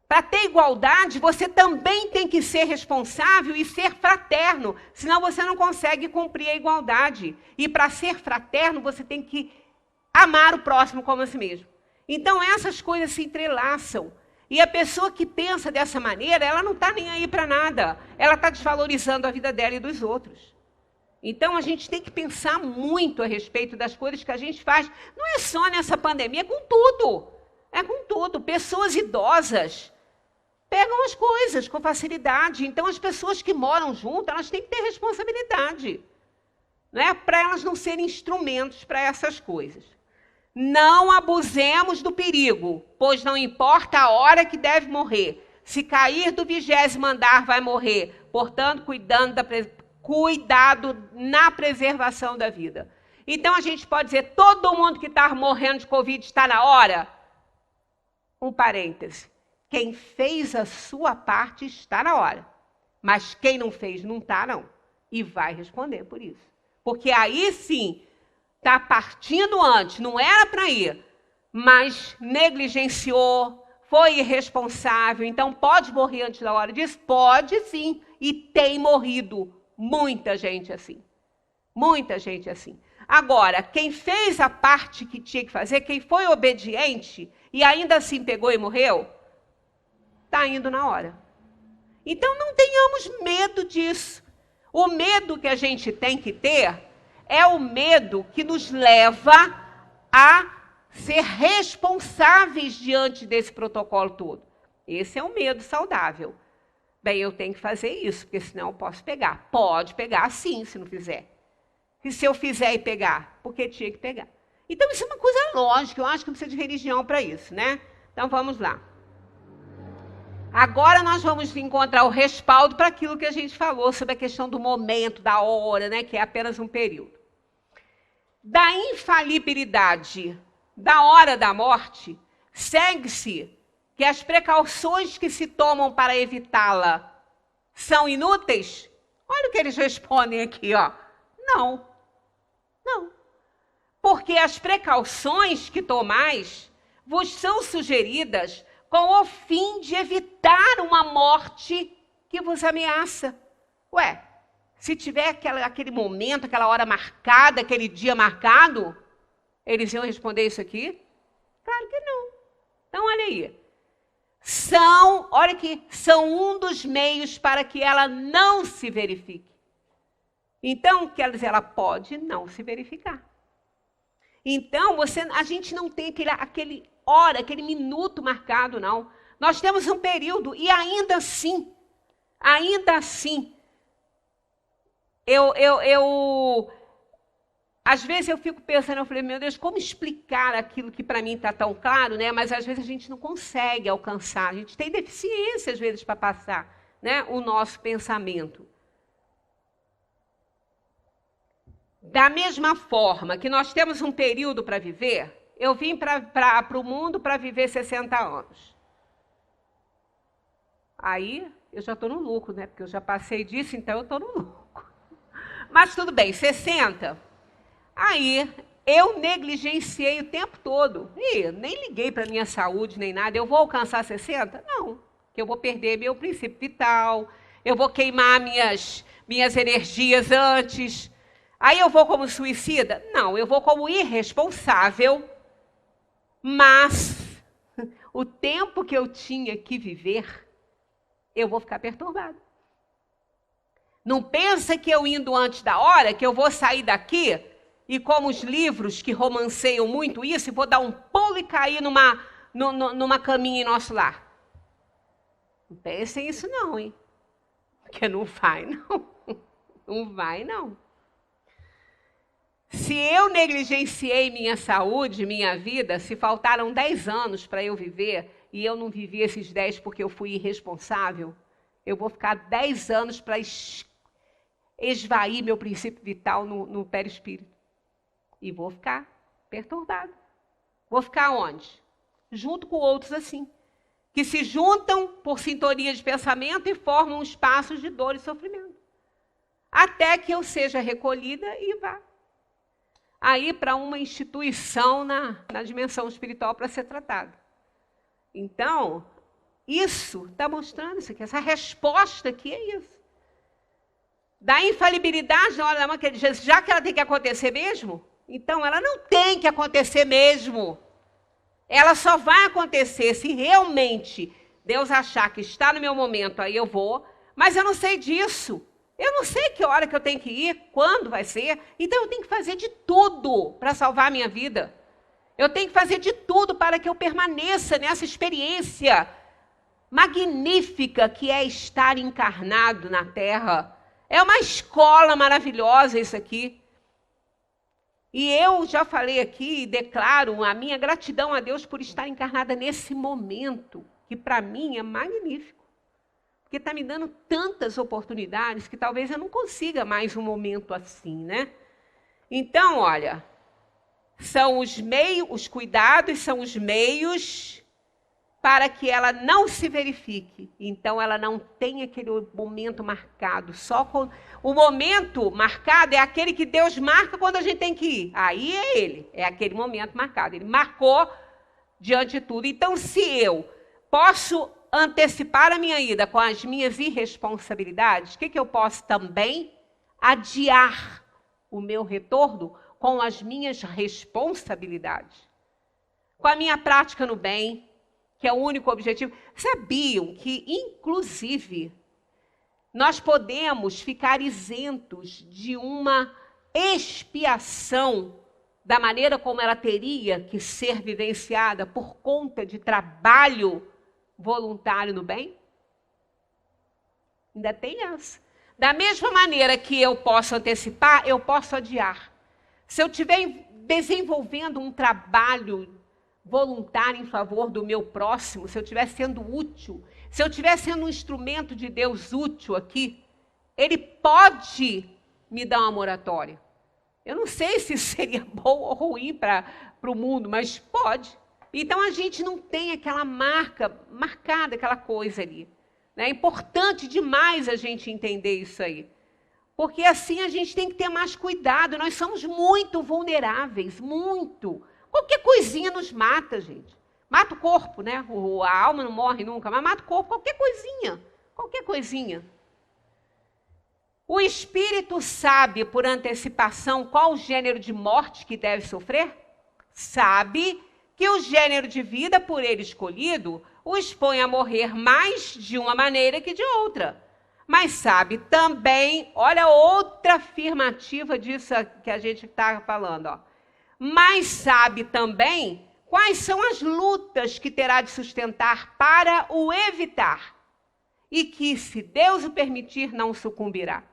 Para ter igualdade, você também tem que ser responsável e ser fraterno, senão você não consegue cumprir a igualdade. E para ser fraterno, você tem que amar o próximo como a si mesmo. Então, essas coisas se entrelaçam. E a pessoa que pensa dessa maneira, ela não está nem aí para nada. Ela está desvalorizando a vida dela e dos outros. Então, a gente tem que pensar muito a respeito das coisas que a gente faz. Não é só nessa pandemia, é com tudo. É com tudo. Pessoas idosas pegam as coisas com facilidade. Então, as pessoas que moram juntas, elas têm que ter responsabilidade, né? Para elas não serem instrumentos para essas coisas. Não abusemos do perigo, pois não importa a hora que deve morrer. Se cair do 20º andar, vai morrer. Portanto, cuidado na preservação da vida. Então, a gente pode dizer, todo mundo que está morrendo de Covid está na hora? Um parêntese. Quem fez a sua parte está na hora. Mas quem não fez, não está, não. E vai responder por isso. Porque aí sim, está partindo antes, não era para ir, mas negligenciou, foi irresponsável, então pode morrer antes da hora disso? Pode sim, e tem morrido muita gente assim. Muita gente assim. Agora, quem fez a parte que tinha que fazer, quem foi obediente e ainda assim pegou e morreu, está indo na hora. Então não tenhamos medo disso. O medo que a gente tem que ter é o medo que nos leva a ser responsáveis diante desse protocolo todo. Esse é um medo saudável. Bem, eu tenho que fazer isso, porque senão eu posso pegar. Pode pegar sim, se não fizer. E se eu fizer e pegar? Porque tinha que pegar. Então, isso é uma coisa lógica. Eu acho que não precisa de religião para isso, né? Então, vamos lá. Agora nós vamos encontrar o respaldo para aquilo que a gente falou sobre a questão do momento, da hora, né, que é apenas um período. Da infalibilidade da hora da morte, segue-se que as precauções que se tomam para evitá-la são inúteis? Olha o que eles respondem aqui, ó. Não. Não. Porque as precauções que tomais vos são sugeridas com o fim de evitar uma morte que vos ameaça. Ué, se tiver aquele momento, aquela hora marcada, aquele dia marcado, eles iam responder isso aqui? Claro que não. Então, olha aí. Olha aqui, são um dos meios para que ela não se verifique. Então, quer dizer, ela pode não se verificar. Então, a gente não tem aquele minuto marcado, não. Nós temos um período e ainda assim, às vezes eu fico pensando, eu falei, meu Deus, como explicar aquilo que para mim está tão claro, né? Mas às vezes a gente não consegue alcançar, a gente tem deficiência às vezes para passar, né, o nosso pensamento. Da mesma forma que nós temos um período para viver, eu vim para o mundo para viver 60 anos. Aí eu já estou no lucro, né? Porque eu já passei disso, então eu estou no lucro. Mas tudo bem, 60. Aí eu negligenciei o tempo todo. E nem liguei para a minha saúde, nem nada. Eu vou alcançar 60? Não. Que eu vou perder meu princípio vital, eu vou queimar minhas energias antes. Aí eu vou como suicida? Não, eu vou como irresponsável, mas o tempo que eu tinha que viver, eu vou ficar perturbada. Não pensa que eu indo antes da hora, que eu vou sair daqui e como os livros que romanceiam muito isso, e vou dar um pulo e cair numa caminha em nosso lar. Não pensem isso não, hein? Porque não vai, não. Não vai, não. Se eu negligenciei minha saúde, minha vida, se faltaram 10 anos para eu viver, e eu não vivi esses 10 porque eu fui irresponsável, eu vou ficar 10 anos para esvair meu princípio vital no perispírito. E vou ficar perturbado. Vou ficar onde? Junto com outros assim, que se juntam por sintonia de pensamento e formam espaços de dor e sofrimento. Até que eu seja recolhida e vá aí para uma instituição na dimensão espiritual para ser tratada. Então, isso está mostrando isso aqui, essa resposta aqui é isso. Da infalibilidade na hora da morte, já que ela tem que acontecer mesmo, então ela não tem que acontecer mesmo. Ela só vai acontecer se realmente Deus achar que está no meu momento, aí eu vou, mas eu não sei disso. Eu não sei que hora que eu tenho que ir, quando vai ser, então eu tenho que fazer de tudo para salvar a minha vida. Eu tenho que fazer de tudo para que eu permaneça nessa experiência magnífica que é estar encarnado na Terra. É uma escola maravilhosa isso aqui. E eu já falei aqui e declaro a minha gratidão a Deus por estar encarnada nesse momento, que para mim é magnífico. Porque está me dando tantas oportunidades que talvez eu não consiga mais um momento assim, né? Então, olha, são os meios, os cuidados são os meios para que ela não se verifique. Então, ela não tem aquele momento marcado. Só com o momento marcado é aquele que Deus marca quando a gente tem que ir. Aí é ele, é aquele momento marcado. Ele marcou diante de tudo. Então, se eu posso antecipar a minha ida com as minhas irresponsabilidades, o que eu posso também? Adiar o meu retorno com as minhas responsabilidades. Com a minha prática no bem, que é o único objetivo. Sabiam que, inclusive, nós podemos ficar isentos de uma expiação da maneira como ela teria que ser vivenciada por conta de trabalho voluntário no bem? Ainda tem essa. Da mesma maneira que eu posso antecipar, eu posso adiar. Se eu estiver desenvolvendo um trabalho voluntário em favor do meu próximo, se eu estiver sendo útil, Se eu estiver sendo um instrumento de Deus útil aqui, Ele pode me dar uma moratória. Eu não sei se isso seria bom ou ruim para o mundo, mas pode. Então a gente não tem aquela marcada, aquela coisa ali. É importante demais a gente entender isso aí. Porque assim a gente tem que ter mais cuidado. Nós somos muito vulneráveis, muito. Qualquer coisinha nos mata, gente. Mata o corpo, né? A alma não morre nunca, mas mata o corpo, qualquer coisinha. Qualquer coisinha. O espírito sabe por antecipação qual o gênero de morte que deve sofrer? Sabe que o gênero de vida por ele escolhido o expõe a morrer mais de uma maneira que de outra. Mas sabe também, olha outra afirmativa disso que a gente está falando, ó. Mas sabe também quais são as lutas que terá de sustentar para o evitar. E que, se Deus o permitir, não sucumbirá.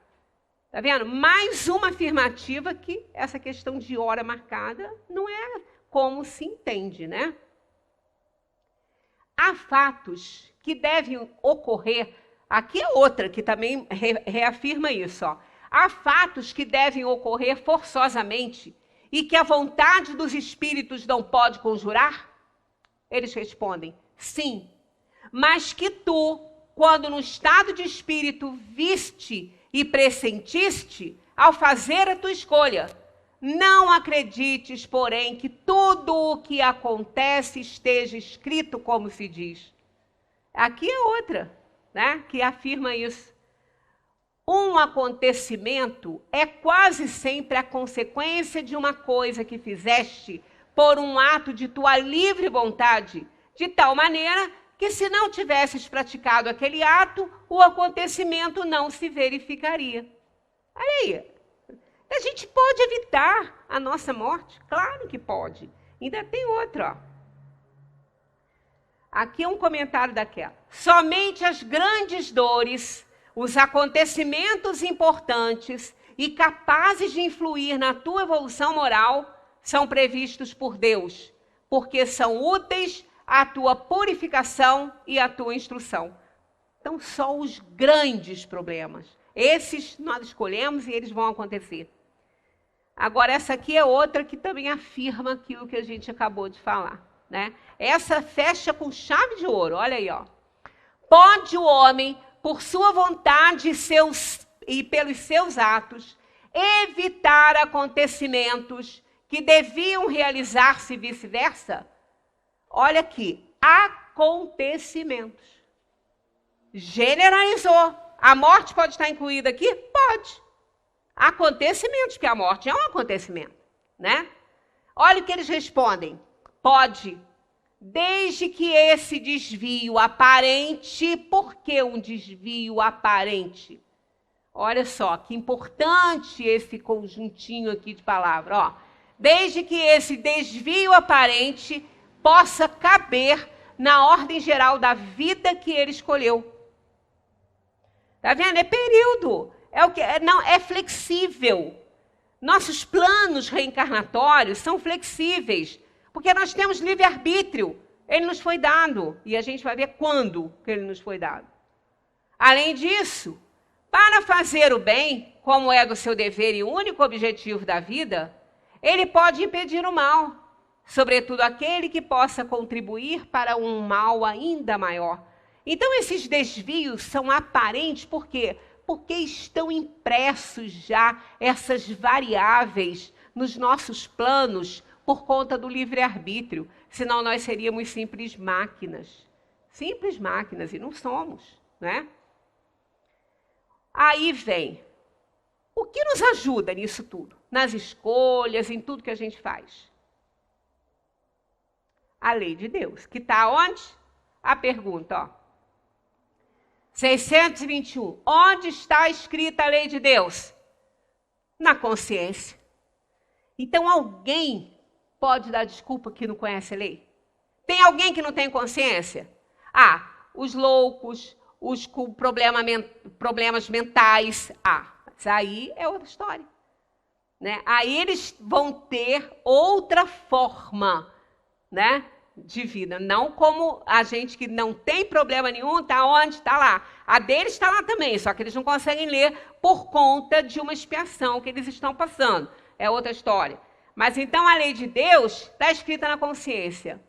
Está vendo? Mais uma afirmativa que essa questão de hora marcada não é como se entende, né? Há fatos que devem ocorrer, aqui é outra que também reafirma isso, ó. Há fatos que devem ocorrer forçosamente e que a vontade dos espíritos não pode conjurar? Eles respondem, sim, mas que tu, quando no estado de espírito viste e pressentiste, ao fazer a tua escolha, não acredites, porém, que tudo o que acontece esteja escrito como se diz. Aqui é outra, né, que afirma isso. Um acontecimento é quase sempre a consequência de uma coisa que fizeste por um ato de tua livre vontade, de tal maneira que, se não tivesses praticado aquele ato, o acontecimento não se verificaria. Olha aí. A gente pode evitar a nossa morte? Claro que pode. Ainda tem outra, ó. Aqui é um comentário daquela. Somente as grandes dores, os acontecimentos importantes e capazes de influir na tua evolução moral são previstos por Deus, porque são úteis à tua purificação e à tua instrução. Então, só os grandes problemas. Esses nós escolhemos e eles vão acontecer. Agora, essa aqui é outra que também afirma aquilo que a gente acabou de falar, né? Essa fecha com chave de ouro, olha aí, ó. Pode o homem, por sua vontade e pelos seus atos, evitar acontecimentos que deviam realizar-se e vice-versa? Olha aqui, acontecimentos. Generalizou. A morte pode estar incluída aqui? Pode. Acontecimentos, porque a morte é um acontecimento, né? Olha o que eles respondem. Pode, desde que esse desvio aparente. Por que um desvio aparente? Olha só, que importante esse conjuntinho aqui de palavra, ó. Desde que esse desvio aparente possa caber na ordem geral da vida que ele escolheu. Tá vendo? É período. É o que não é flexível. Nossos planos reencarnatórios são flexíveis, porque nós temos livre-arbítrio. Ele nos foi dado e a gente vai ver quando que ele nos foi dado. Além disso, para fazer o bem, como é do seu dever e único objetivo da vida, ele pode impedir o mal, sobretudo aquele que possa contribuir para um mal ainda maior. Então, esses desvios são aparentes, por quê? Porque estão impressos já essas variáveis nos nossos planos por conta do livre-arbítrio. Senão nós seríamos simples máquinas. Simples máquinas, e não somos, né? Aí vem, o que nos ajuda nisso tudo? Nas escolhas, em tudo que a gente faz? A lei de Deus, que está onde? A pergunta, ó. 621. Onde está escrita a lei de Deus? Na consciência. Então, alguém pode dar desculpa que não conhece a lei? Tem alguém que não tem consciência? Ah, os loucos, os com problemas mentais. Ah, mas aí é outra história, né? Aí eles vão ter outra forma, né, divina. Não como a gente que não tem problema nenhum, está onde? Está lá. A deles está lá também, só que eles não conseguem ler por conta de uma expiação que eles estão passando. É outra história. Mas então a lei de Deus está escrita na consciência.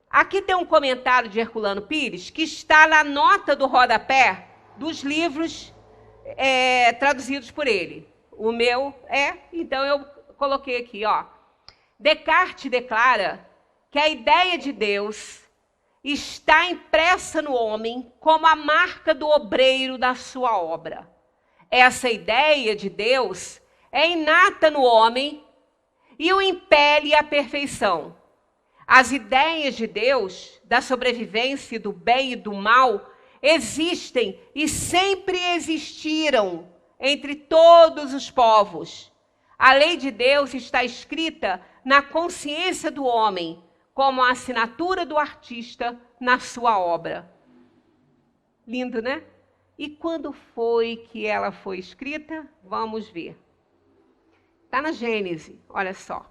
Aqui tem um comentário de Herculano Pires, que está na nota do rodapé dos livros traduzidos por ele. O meu então eu coloquei aqui, ó. Descartes declara que a ideia de Deus está impressa no homem como a marca do obreiro da sua obra. Essa ideia de Deus é inata no homem e o impele à perfeição. As ideias de Deus, da sobrevivência do bem e do mal, existem e sempre existiram entre todos os povos. A lei de Deus está escrita na consciência do homem, como a assinatura do artista na sua obra. Lindo, né? E quando foi que ela foi escrita? Vamos ver. Está na Gênesis, olha só.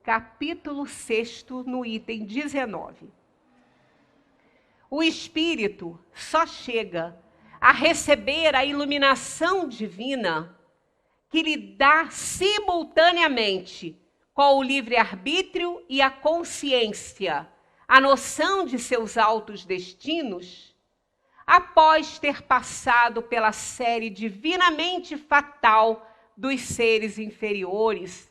Capítulo 6, no item 19. O Espírito só chega a receber a iluminação divina que lhe dá simultaneamente, com o livre-arbítrio e a consciência, a noção de seus altos destinos, após ter passado pela série divinamente fatal dos seres inferiores,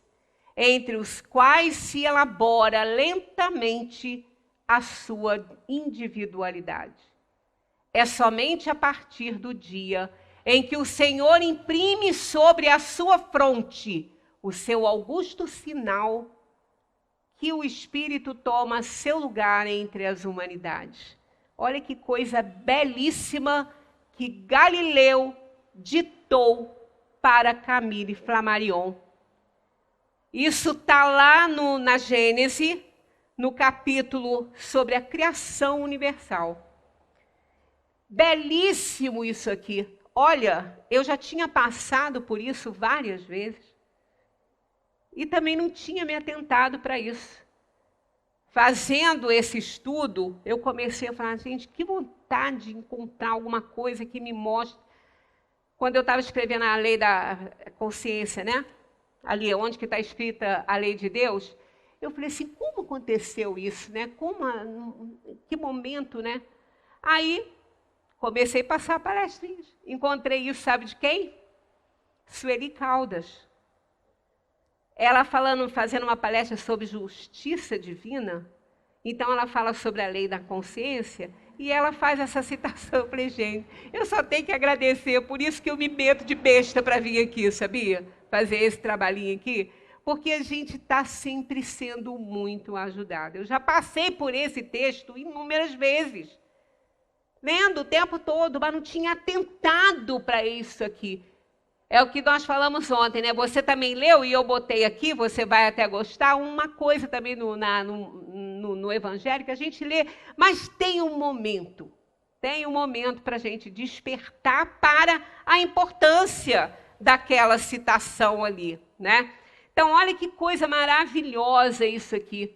entre os quais se elabora lentamente a sua individualidade. É somente a partir do dia em que o Senhor imprime sobre a sua fronte o seu augusto sinal que o Espírito toma seu lugar entre as humanidades. Olha que coisa belíssima que Galileu ditou para Camille Flammarion. Isso está lá na Gênese, no capítulo sobre a criação universal. Belíssimo isso aqui. Olha, eu já tinha passado por isso várias vezes e também não tinha me atentado para isso. Fazendo esse estudo, eu comecei a falar, gente, que vontade de encontrar alguma coisa que me mostre. Quando eu estava escrevendo a lei da consciência, né? Ali onde que está escrita a lei de Deus, eu falei assim, como aconteceu isso, né? Que momento, né? Aí comecei a passar palestrinhas. Encontrei isso, sabe de quem? Sueli Caldas. Ela fazendo uma palestra sobre justiça divina, então ela fala sobre a lei da consciência, e ela faz essa citação. Eu falei, gente, eu só tenho que agradecer, por isso que eu me meto de besta para vir aqui, sabia? Fazer esse trabalhinho aqui, porque a gente está sempre sendo muito ajudado. Eu já passei por esse texto inúmeras vezes, lendo o tempo todo, mas não tinha atentado para isso aqui. É o que nós falamos ontem, né? Você também leu e eu botei aqui, você vai até gostar, uma coisa também no Evangelho que a gente lê, mas tem um momento para a gente despertar para a importância daquela citação ali, né? Então, olha que coisa maravilhosa isso aqui.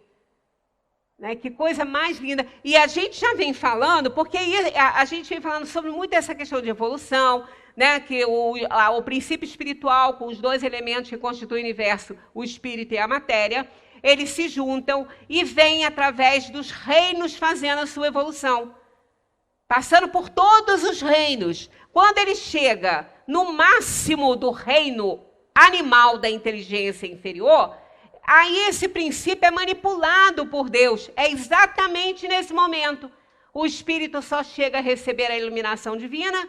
Né? Que coisa mais linda. E a gente já vem falando, porque a gente vem falando sobre muito essa questão de evolução, né? Que o princípio espiritual, com os dois elementos que constituem o universo, o espírito e a matéria, eles se juntam e vêm através dos reinos fazendo a sua evolução. Passando por todos os reinos. Quando ele chega no máximo do reino animal da inteligência inferior, aí esse princípio é manipulado por Deus. É exatamente nesse momento. O espírito só chega a receber a iluminação divina,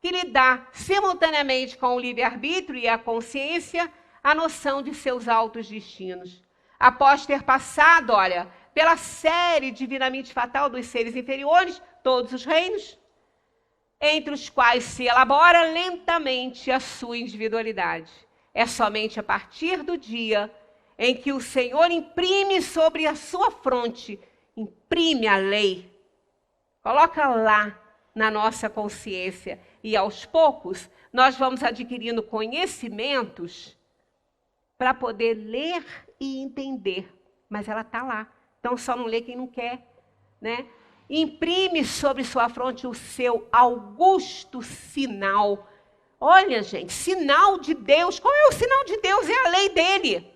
que lhe dá, simultaneamente com o livre-arbítrio e a consciência, a noção de seus altos destinos. Após ter passado, olha, pela série divinamente fatal dos seres inferiores, todos os reinos, entre os quais se elabora lentamente a sua individualidade. É somente a partir do dia em que o Senhor imprime sobre a sua fronte, imprime a lei, coloca lá na nossa consciência, e aos poucos nós vamos adquirindo conhecimentos para poder ler e entender, mas ela está lá, Então só não lê quem não quer, né? Imprime sobre sua fronte o seu augusto sinal. Olha, gente, sinal de Deus. Qual é o sinal de Deus? É a lei dele.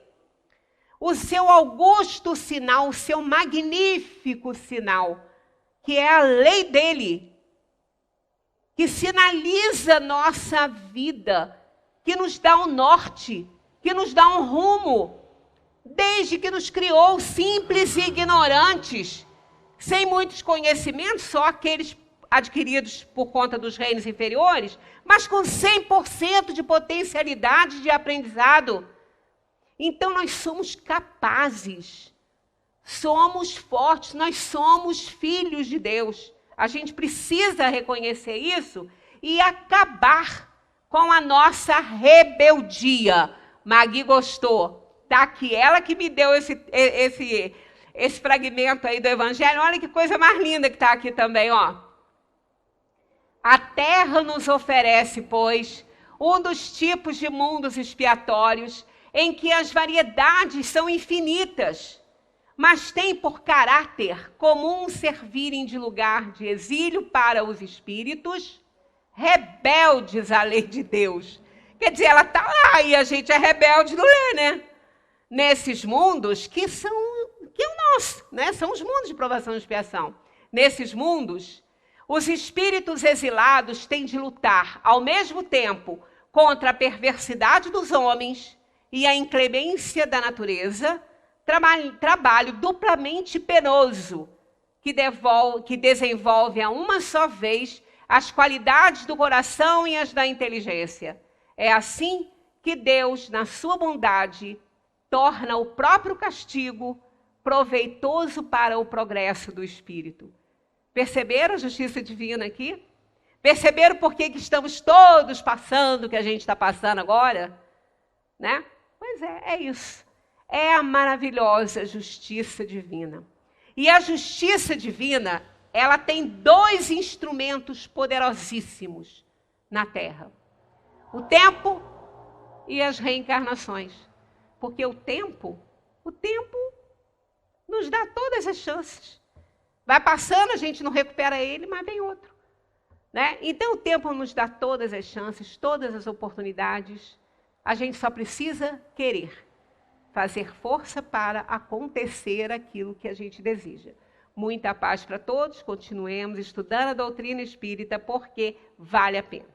O seu augusto sinal, o seu magnífico sinal, que é a lei dele, que sinaliza nossa vida, que nos dá um norte, que nos dá um rumo, desde que nos criou simples e ignorantes, sem muitos conhecimentos, só aqueles adquiridos por conta dos reinos inferiores, mas com 100% de potencialidade de aprendizado. Então nós somos capazes, somos fortes, nós somos filhos de Deus. A gente precisa reconhecer isso e acabar com a nossa rebeldia. Magui gostou. Está aqui, ela que me deu esse fragmento aí do Evangelho. Olha que coisa mais linda que está aqui também, ó. A terra nos oferece, pois, um dos tipos de mundos expiatórios em que as variedades são infinitas, mas tem por caráter comum servirem de lugar de exílio para os espíritos rebeldes à lei de Deus. Quer dizer, ela está lá e a gente é rebelde, não é, né? Nesses mundos que é o nosso, né? São os mundos de provação e expiação. Nesses mundos, os espíritos exilados têm de lutar, ao mesmo tempo, contra a perversidade dos homens e a inclemência da natureza, trabalho duplamente penoso, que desenvolve a uma só vez as qualidades do coração e as da inteligência. É assim que Deus, na sua bondade, torna o próprio castigo proveitoso para o progresso do espírito. Perceberam a justiça divina aqui? Perceberam por que estamos todos passando o que a gente está passando agora? Né? Pois é isso. É a maravilhosa justiça divina. E a justiça divina, ela tem 2 instrumentos poderosíssimos na Terra. O tempo e as reencarnações. Porque o tempo nos dá todas as chances. Vai passando, a gente não recupera ele, mas vem outro. Né? Então o tempo nos dá todas as chances, todas as oportunidades. A gente só precisa querer. Fazer força para acontecer aquilo que a gente deseja. Muita paz para todos, continuemos estudando a doutrina espírita, porque vale a pena.